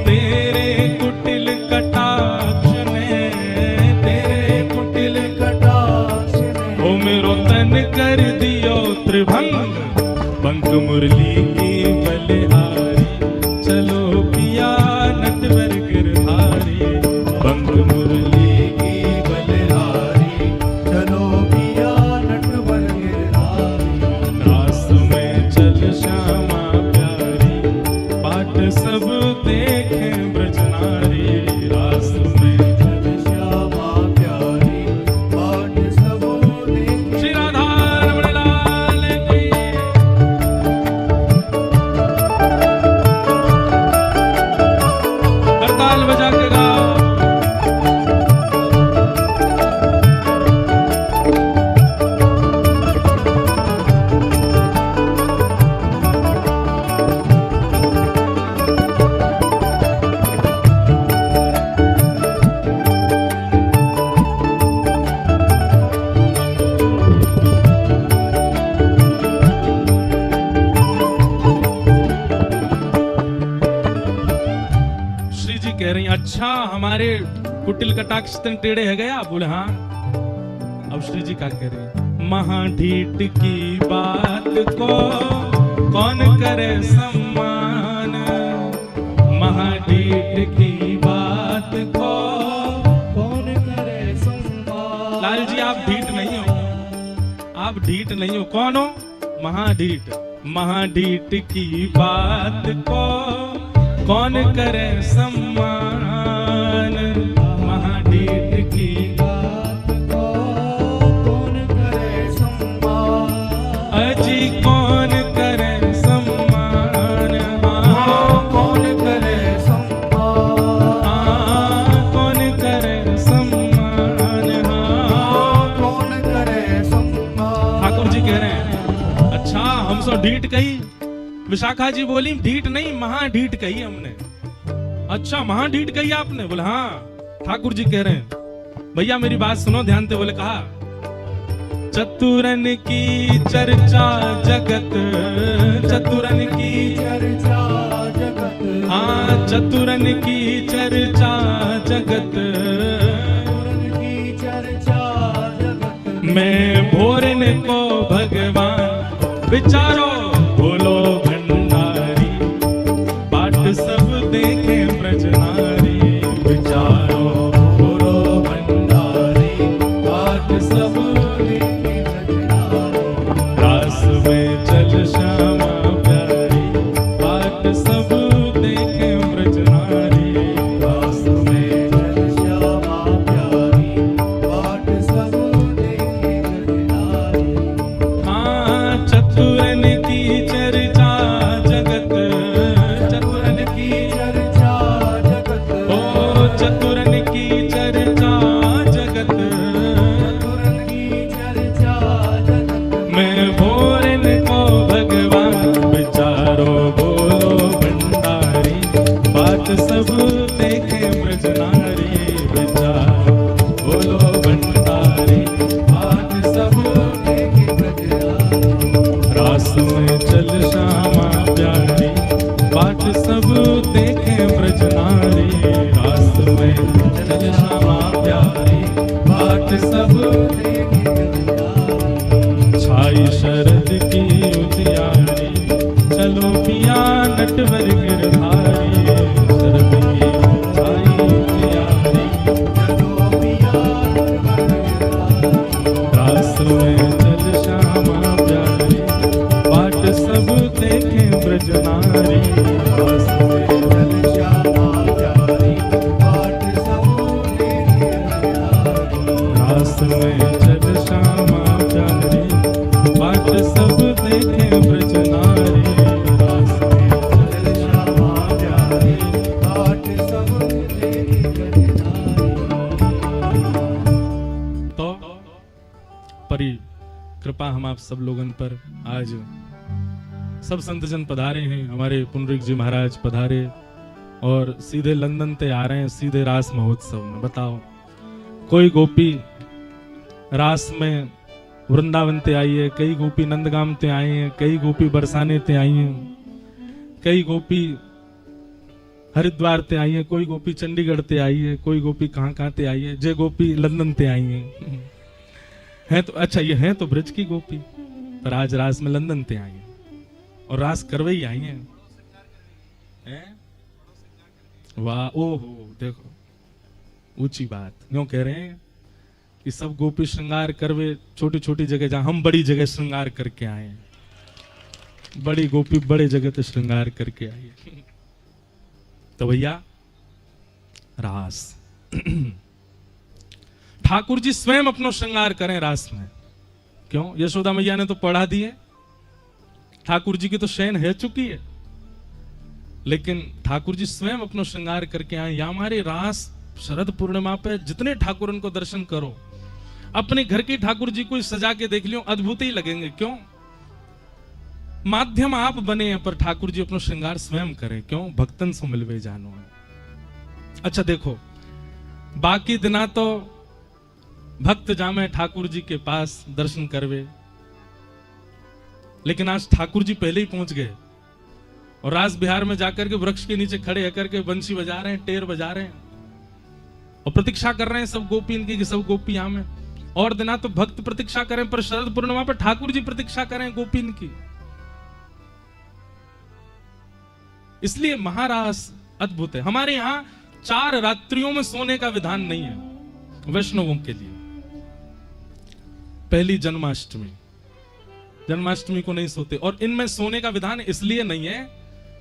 तेरे कुटिल कटाक्ष ने, तेरे कुटिल कटाक्ष ने ओ मेरो तन कर दियो त्रिभंग, बंक मुरली की बलिहारी, चलो पिया नटवर गिरधारी। बंक मुरली की बलिहारी, चलो पिया अच्छा हमारे कुटिल कटाक्ष तन टेढ़े है गया? बोले हाँ। अब श्री जी क्या कह रहे? महाढीठ की बात को कौन करे सम्मान, महाढीठ की बात को कौन करे सम्मान। लाल जी आप ढीठ नहीं हो, आप ढीठ नहीं हो। कौन हो? महाढीठ। महाढीठ की बात को कौन करे सम्मान, महाढीठ की बात को कौन करे सम्मान। अजी कौन करे सम्मान, कौन करे सम्मान। कौन करे सम्मान, कौन करे सम्मान। ठाकुर जी कह रहे हैं अच्छा हम सो ढीठ कही। विशाखा जी बोली ढीठ नहीं महाढीठ कही हमने। अच्छा महाढीठ कही आपने? बोले हाँ। ठाकुर जी कह रहे हैं भैया मेरी बात सुनो ध्यान से। बोले कहा चतुरन की चर्चा जगत, चतुरन की चर्चा जगत। हाँ चतुरन की चर्चा जगत, चतुरन की चर्चा जगत। मैं भोरन को भगवान विचारो बोलो भंडारी, बाट सब देखे ब्रज नारी, विचारो बोलो भंडारी, बाट सब देखे ब्रज नारी। रास में चल श्यामा प्यारी, बाट सब देखे ब्रज नारी, रास में चल श्यामा प्यारी, बाट सब देखे ब्रज नारी। हाँ चतुरन की चर्चा जगत, चतुरन की चर्चा जगत। ओ चतुरन की चर्चा जगत, चतुरन की चर्चा जगत। मैं भोरन को भगवान विचारो बोलो भंडारी, बात सब देखे ब्रज नारी, विचारो बोलो भंडारी, बात सब देखे ब्रज नारी। रास में चल श्यामा प्यारी, बाट सब देखे ब्रज नारी, रास में चल श्यामा प्यारी, बाट सब देखे ब्रज नारी। छाई शरद की उजियारी, चलो पिया नटवर गिरधारी, शरद की छाई उजियारी, चलो पिया रास में चल श्यामा प्यारी, बाट सब देखे ब्रज नारी, रास में चल श्यामा प्यारी, बाट सब देखे ब्रज नारी। रास में चल श्यामा प्यारी, बाट सब देखे ब्रज नारी, रास में चल श्यामा प्यारी, बाट सब देखे ब्रज नारी। तो परी कृपा हम आप सब लोगन पर आज सब संतजन पधारे हैं, हमारे पुनरिक जी महाराज पधारे और सीधे लंदन ते आ रहे हैं, सीधे रास महोत्सव में। बताओ कोई गोपी रास में वृंदावन ते आई है, कई गोपी नंदगाम ते आई हैं, कई गोपी बरसाने ते आई हैं, कई गोपी हरिद्वार ते आई है, कोई गोपी चंडीगढ़ ते आई है, कोई गोपी कहाँ ते आई है, जे गोपी लंदन ते आई है तो अच्छा ये है तो ब्रज की गोपी, पर आज रास में लंदन ते आई है और रास करवे ही आई हैं। वाह ओहो देखो ऊंची बात। क्यों कह रहे हैं कि सब गोपी श्रृंगार करवे छोटी छोटी जगह, जहां हम बड़ी जगह श्रृंगार करके आए हैं, बड़ी गोपी बड़े जगह पे श्रृंगार करके आई है। तो भैया रास ठाकुर जी स्वयं अपनो श्रृंगार करें रास में। क्यों? यशोदा मैया ने तो पढ़ा दिए, ठाकुर जी की तो शयन है चुकी है, लेकिन ठाकुर जी स्वयं अपनो श्रृंगार करके आए। या हमारे रास शरद पूर्णिमा पे जितने ठाकुर उनको दर्शन करो, अपने घर की ठाकुर जी को सजा के देख लियो, अद्भुत ही लगेंगे। क्यों? माध्यम आप बने हैं, पर ठाकुर जी अपना श्रृंगार स्वयं करें। क्यों? भक्तन सो मिलवे जानो है। अच्छा देखो, बाकी दिना तो भक्त जामे ठाकुर जी के पास दर्शन करवे, लेकिन आज ठाकुर जी पहले ही पहुंच गए और रास बिहार में जाकर के वृक्ष के नीचे खड़े होकर के बंसी बजा रहे हैं, टेर बजा रहे हैं। और प्रतीक्षा कर रहे हैं सब गोपी इनकी कि सब गोपी आवे। और दिना तो भक्त प्रतीक्षा करें, पर शरद पूर्णिमा पर ठाकुर जी प्रतीक्षा करें गोपी इनकी। इसलिए महारास अद्भुत है। हमारे यहां 4 रात्रियों में सोने का विधान नहीं है वैष्णवों के लिए। पहली जन्माष्टमी, जन्माष्टमी को नहीं सोते, और इनमें सोने का विधान इसलिए नहीं है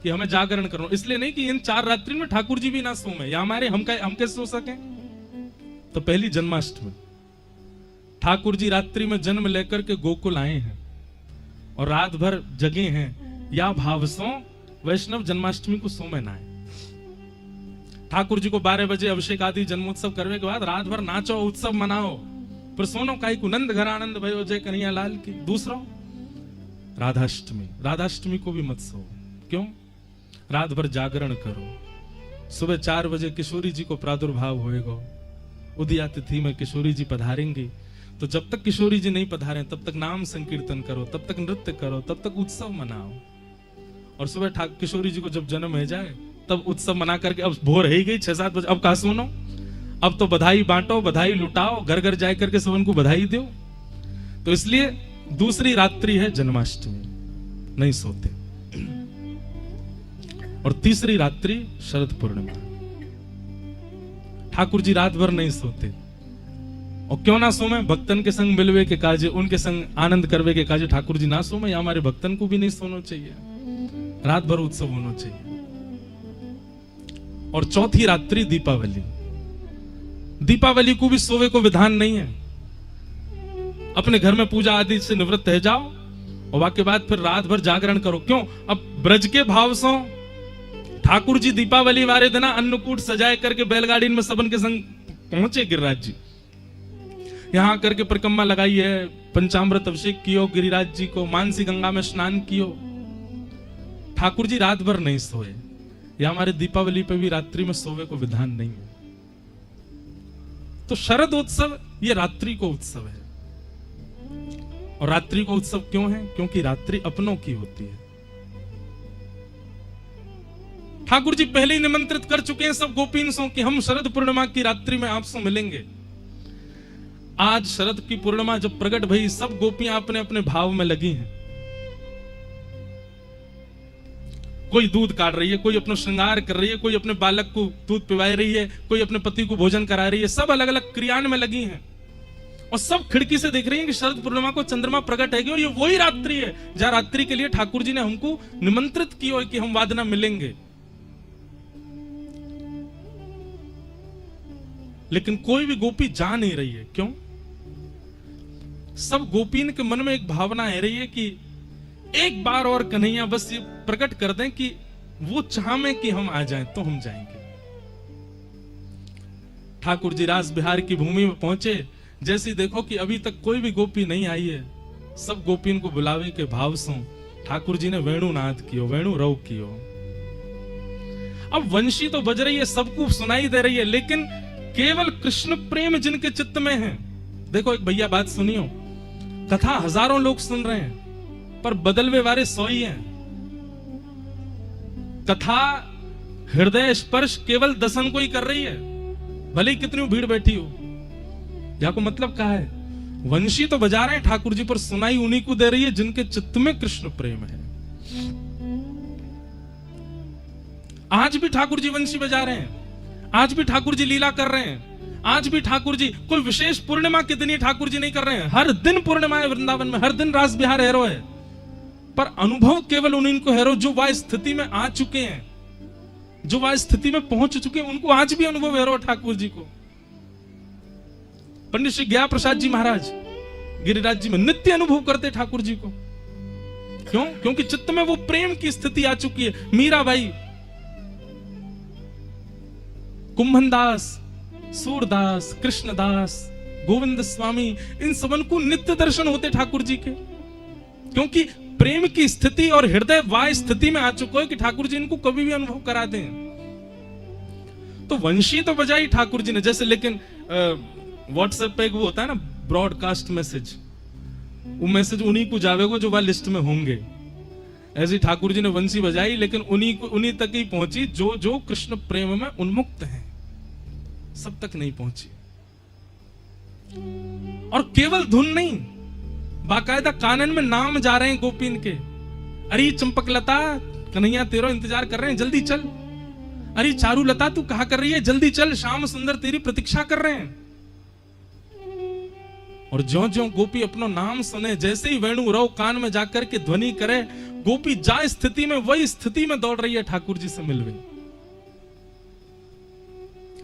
कि हमें जागरण करो, इसलिए नहीं कि इन 4 रात्रि में ठाकुर जी भी ना सोए या हमारे हम कैसे सो सके। तो पहली जन्माष्टमी, ठाकुर जी रात्रि में जन्म लेकर के गोकुल आए हैं और रात भर जगे हैं, या भाव सो वैष्णव जन्माष्टमी को सोमे ना आए। ठाकुर जी को 12 बजे अभिषेक आदि जन्मोत्सव करने के बाद रात भर नाचो, उत्सव मनाओ, पर सोनो काई को नंद घर आनंद भयो जय कन्हैया लाल की। दूसरा राधाष्टमी, राधाष्टमी को भी मत सो। क्यों? रात भर जागरण करो। सुबह 4 बजे किशोरी जी को प्रादुर्भाव होएगा, उदया तिथि में किशोरी जी पधारेंगी। तो जब तक किशोरी जी नहीं पधारे तब तक नाम संकीर्तन करो, तब तक नृत्य करो, तब तक उत्सव मनाओ। और सुबह किशोरी जी को जब जन्म हो जाए तब उत्सव मना करके, अब भोर ही गई 6-7 बजे, अब कहा सुनो, अब तो बधाई बांटो, बधाई लुटाओ, घर घर जाए करके सबन को बधाई दो। तो इसलिए दूसरी रात्रि है जन्माष्टमी, नहीं सोते। और तीसरी रात्रि शरद पूर्णिमा, ठाकुर जी रात भर नहीं सोते। और क्यों ना सोमे? भक्तन के संग मिलवे के काजे, उनके संग आनंद करवे के काजे ठाकुर जी ना सोमे, या हमारे भक्तन को भी नहीं सोना चाहिए, रात भर उत्सव होना चाहिए। और चौथी रात्रि दीपावली, दीपावली को भी सोवे को विधान नहीं है। अपने घर में पूजा आदि से निवृत्त रह जाओ और वाके बाद फिर रात भर जागरण करो। क्यों? अब ब्रज के भाव सो ठाकुर जी दीपावली वाले दिन अन्नकूट सजाए करके बैलगाड़ी में सबन के संग पहुंचे गिरिराज जी। यहां करके परिक्रमा लगाई है, पंचामृत अभिषेक कियो गिरिराज जी को, मानसी गंगा में स्नान कियो। ठाकुर जी रात भर नहीं सोए, या हमारे दीपावली पे भी रात्रि में सोवे को विधान नहीं है। तो शरद उत्सव ये रात्रि को उत्सव है। और रात्रि को उत्सव क्यों है? क्योंकि रात्रि अपनों की होती है। ठाकुर जी पहले ही निमंत्रित कर चुके हैं सब गोपीनों कि हम शरद पूर्णिमा की रात्रि में आपसे मिलेंगे। आज शरद की पूर्णिमा जब प्रकट भई, सब गोपियां अपने अपने भाव में लगी हैं। कोई दूध काट रही है, कोई अपना श्रृंगार कर रही है, कोई अपने बालक को दूध पिला रही है, कोई अपने पति को भोजन करा रही है, सब अलग अलग क्रियान में लगी हैं। और सब खिड़की से देख रही हैं कि शरद पूर्णिमा को चंद्रमा प्रकट है, और ये वही रात्रि है जहां रात्रि के लिए ठाकुर जी ने हमको निमंत्रित किया कि हम वादना मिलेंगे। लेकिन कोई भी गोपी जा नहीं रही है। क्यों? सब गोपीन के मन में एक भावना है रही है कि एक बार और कन्हैया बस ये प्रकट कर दें कि वो चाहे कि हम आ जाएं तो हम जाएंगे। ठाकुर जी रास बिहार की भूमि में पहुंचे, जैसे देखो कि अभी तक कोई भी गोपी नहीं आई है, सब गोपीन को बुलावे के भाव से ठाकुर जी ने वेणु नाद कियो, वेणु रव कियो। अब वंशी तो बज रही है, सबको सुनाई दे रही है, लेकिन केवल कृष्ण प्रेम जिनके चित्त में है। देखो एक भैया बात सुनियो, कथा हजारों लोग सुन रहे हैं पर बदलवे वाले 100 ही हैं। कथा हृदय स्पर्श केवल 10 को ही कर रही है, भले ही कितनी भीड़ बैठी हो। यहां को मतलब क्या है? वंशी तो बजा रहे हैं ठाकुर जी, पर सुनाई उन्हीं को दे रही है जिनके चित्त में कृष्ण प्रेम है। आज भी ठाकुर जी वंशी बजा रहे हैं, आज भी ठाकुर जी लीला कर रहे हैं, आज भी ठाकुर जी कोई विशेष पूर्णिमा के दिन ही ठाकुर जी नहीं कर रहे हैं। हर दिन पूर्णिमा है वृंदावन में, हर दिन रास बिहार हैरो है, पर अनुभव केवल उन्हीं को हैरो जो वह स्थिति में आ चुके हैं, जो वह स्थिति में पहुंच चुके हैं, उनको आज भी अनुभव हैरो ठाकुर जी को। पंडित श्री ज्ञा प्रसाद जी महाराज गिरिराज जी में नित्य अनुभव करते ठाकुर जी को। क्यों? क्योंकि चित्त में वो प्रेम की स्थिति आ चुकी है। मीराबाई, कुंभनदास, सूरदास, कृष्णदास, गोविंद स्वामी, इन सबन को नित्य दर्शन होते ठाकुर जी के, क्योंकि प्रेम की स्थिति और हृदय वाय स्थिति में आ चुका है कि ठाकुर जी इनको कभी भी अनुभव करा दें। तो वंशी तो बजाई ठाकुर जी ने, जैसे लेकिन व्हाट्सएप पे वो होता है ना ब्रॉडकास्ट मैसेज, वो मैसेज उन्हीं को जावेगो जो वह लिस्ट में होंगे। ऐसे ठाकुर जी ने वंशी बजाई, लेकिन उन्हीं तक ही पहुंची जो जो कृष्ण प्रेम में उन्मुक्त हैं। सब तक नहीं पहुंची। और केवल धुन नहीं, बाकायदा कानन में नाम जा रहे हैं गोपीन के। अरे चंपकलता, कन्हैया तेरा इंतजार कर रहे हैं, जल्दी चल। अरे चारुलता, तू कहा कर रही है, जल्दी चल, श्याम सुंदर तेरी प्रतीक्षा कर रहे हैं। और ज्यों ज्यों गोपी अपना नाम सुने, जैसे ही वेणु रव कान में जाकर के ध्वनि करे, गोपी जा स्थिति में वही स्थिति में दौड़ रही है ठाकुर जी से मिलवे।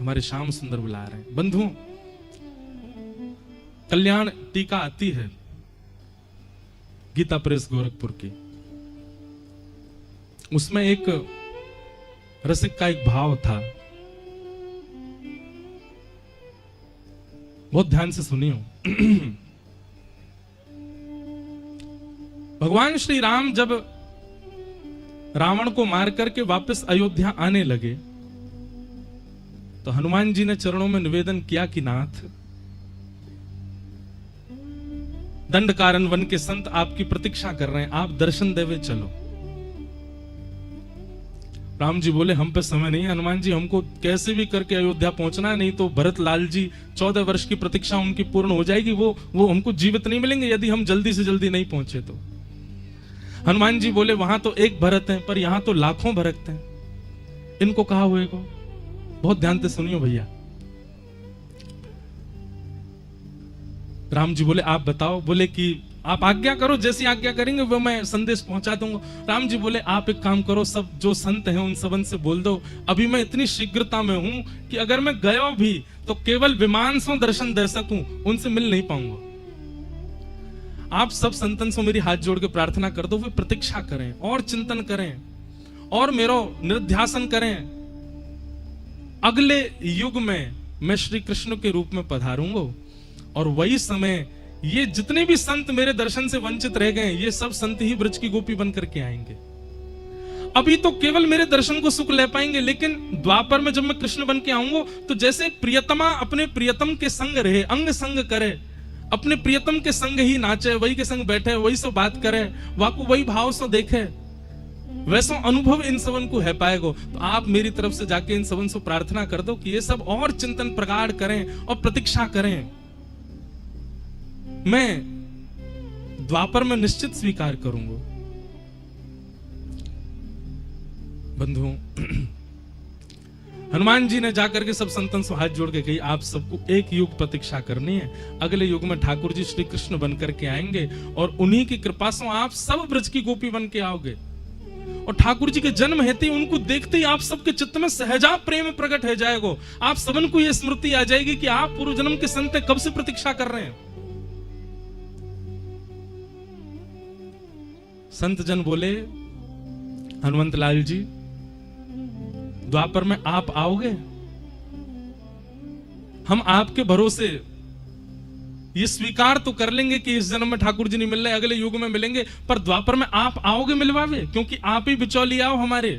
हमारे श्याम सुंदर बुला रहे हैं। बंधुओं, कल्याण टीका आती है गीता प्रेस गोरखपुर की, उसमें एक रसिक का एक भाव था, बहुत ध्यान से सुनियो। भगवान श्री राम जब रावण को मार करके वापस अयोध्या आने लगे, तो हनुमान जी ने चरणों में निवेदन किया कि नाथ, दंडकारण्य वन के संत आपकी प्रतीक्षा कर रहे हैं, आप दर्शन देवे चलो। राम जी बोले हम पे समय नहीं है हनुमान जी, हमको कैसे भी करके अयोध्या पहुंचना है, नहीं तो भरत लाल जी 14 वर्ष की प्रतीक्षा उनकी पूर्ण हो जाएगी, वो हमको जीवित नहीं मिलेंगे यदि हम जल्दी से जल्दी नहीं पहुंचे तो। हनुमान जी बोले वहां तो एक भरत है, पर यहां तो लाखों भरत हैं, इनको कहा हुए को। बहुत ध्यान से सुनियो भैया। राम जी बोले आप बताओ। बोले कि आप आज्ञा करो, जैसी आज्ञा करेंगे वो मैं संदेश पहुंचा दूंगा। राम जी बोले आप एक काम करो, सब जो संत हैं उन सबन से बोल दो, अभी मैं इतनी शीघ्रता में हूं कि अगर मैं गया भी तो केवल विमान से दर्शन दे सकूं, उनसे मिल नहीं पाऊंगा। आप सब संतन से मेरी हाथ जोड़ के प्रार्थना कर दो, वे प्रतीक्षा करें और चिंतन करें और मेरो निर्ध्यासन करें। अगले युग में मैं श्री कृष्ण के रूप में पधारूंगा और वही समय ये जितने भी संत मेरे दर्शन से वंचित रह गए, ये सब संत ही ब्रज की गोपी बन करके आएंगे। अभी तो केवल मेरे दर्शन को सुख ले पाएंगे, लेकिन द्वापर में जब मैं कृष्ण बन के आऊंगा तो जैसे प्रियतमा अपने प्रियतम के संग रहे, अंग संग करे, अपने प्रियतम के संग ही नाचे, वही के संग बैठे, वही सो बात करे, वाकु वही भाव सो देखे, वैसा अनुभव इन सबन को है पाएगो। तो आप मेरी तरफ से जाके इन सबन से प्रार्थना कर दो कि ये सब और चिंतन प्रगाढ़ करें और प्रतीक्षा करें। मैं द्वापर में निश्चित स्वीकार करूंगा। बंधुओं, हनुमान जी ने जाकर के सब संतन से हाथ जोड़ के कही आप सबको एक युग प्रतीक्षा करनी है, अगले युग में ठाकुर जी श्री कृष्ण बन करके आएंगे और उन्हीं की कृपा से आप सब ब्रज की गोपी बन के आओगे। और ठाकुर जी के जन्म हेतु उनको देखते ही आप सबके चित्त में सहजा प्रेम प्रकट हो जाएगा। आप सबन को यह स्मृति आ जाएगी कि आप पूर्व जन्म के संत कब से प्रतीक्षा कर रहे हैं। संत जन बोले हनुमंत लाल जी, द्वापर में आप आओगे, हम आपके भरोसे ये स्वीकार तो कर लेंगे कि इस जन्म में ठाकुर जी नहीं मिल रहे, अगले युग में मिलेंगे, पर द्वापर में आप आओगे मिलवावे, क्योंकि आप ही बिचौलिया हो हमारे।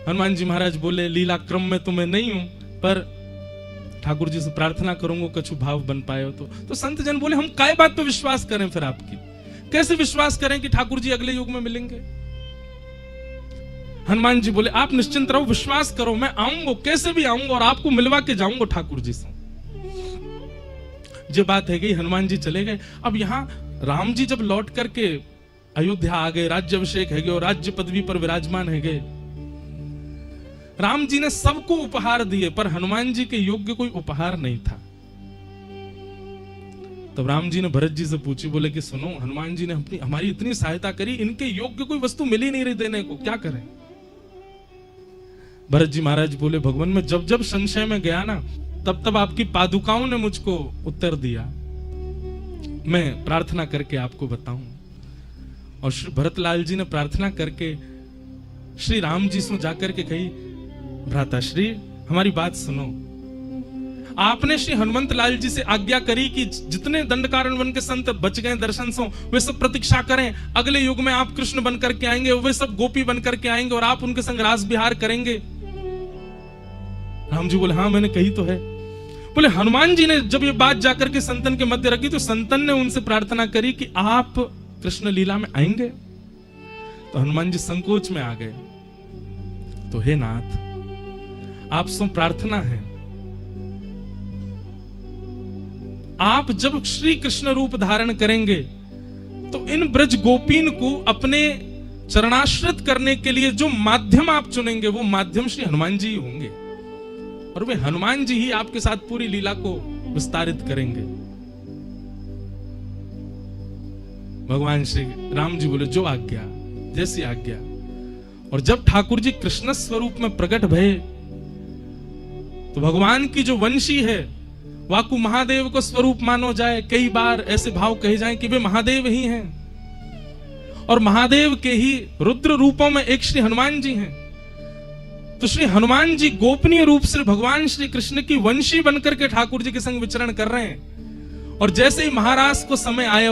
हनुमान जी महाराज बोले लीला क्रम में तो मैं नहीं हूं, पर ठाकुर जी से प्रार्थना करूंगा कछु भाव बन पाए हो तो संत जन बोले हम काय बात पे विश्वास करें, फिर आपकी कैसे विश्वास करें कि ठाकुर जी अगले युग में मिलेंगे। हनुमान जी बोले आप निश्चिंत रहो, विश्वास करो, मैं आऊंगा, कैसे भी आऊंगा और आपको मिलवा के जाऊंगा ठाकुर जी से। जो बात है गई, हनुमान जी चले गए। अब यहां राम जी जब लौट करके अयोध्या आ गए, राज्य अभिषेक है गए और राज्य पदवी पर विराजमान है गए। राम जी ने सबको उपहार दिए, पर हनुमान जी के योग्य कोई उपहार नहीं था। तब राम जी ने भरत जी से पूछी, बोले कि सुनो, हनुमान जी ने हमारी इतनी सहायता करी, इनके योग्य कोई वस्तु मिल ही नहीं रही देने को, क्या करें। भरत जी महाराज बोले भगवान में जब जब संशय में गया ना, तब तब आपकी पादुकाओं ने मुझको उत्तर दिया, मैं प्रार्थना करके आपको बताऊं। और श्री भरतलाल जी ने प्रार्थना करके श्री राम जी से जाकर के कही, भ्राता श्री हमारी बात सुनो, आपने श्री हनुमंत लाल जी से आज्ञा करी कि जितने दंडकारण्य वन के संत बच गए दर्शन से, वे सब प्रतीक्षा करें, अगले युग में आप कृष्ण बन करके आएंगे, वे सब गोपी बन करके आएंगे और आप उनके संग रास विहार करेंगे। राम जी बोले हाँ मैंने कही तो है। बोले हनुमान जी ने जब ये बात जाकर के संतन के मध्य रखी, तो संतन ने उनसे प्रार्थना करी कि आप कृष्ण लीला में आएंगे। तो हनुमान जी संकोच में आ गए। तो हे नाथ, आपसे प्रार्थना है, आप जब श्री कृष्ण रूप धारण करेंगे तो इन ब्रज गोपीन को अपने चरणाश्रित करने के लिए जो माध्यम आप चुनेंगे वो माध्यम श्री हनुमान जी ही होंगे, और वे हनुमान जी ही आपके साथ पूरी लीला को विस्तारित करेंगे। भगवान श्री राम जी बोले जो आज्ञा, जैसी आज्ञा। और जब ठाकुर जी कृष्ण स्वरूप में प्रकट भये तो भगवान की जो वंशी है वाकु महादेव को स्वरूप मानो जाए, कई बार ऐसे भाव कहे जाएं कि वे महादेव ही हैं, और महादेव के ही रुद्र रूपों में एक श्री हनुमान जी हैं। तो श्री हनुमान जी गोपनीय रूप से भगवान श्री कृष्ण की वंशी बनकर के ठाकुर जी के संग विचरण कर रहे हैं। और जैसे ही महाराज को समय आया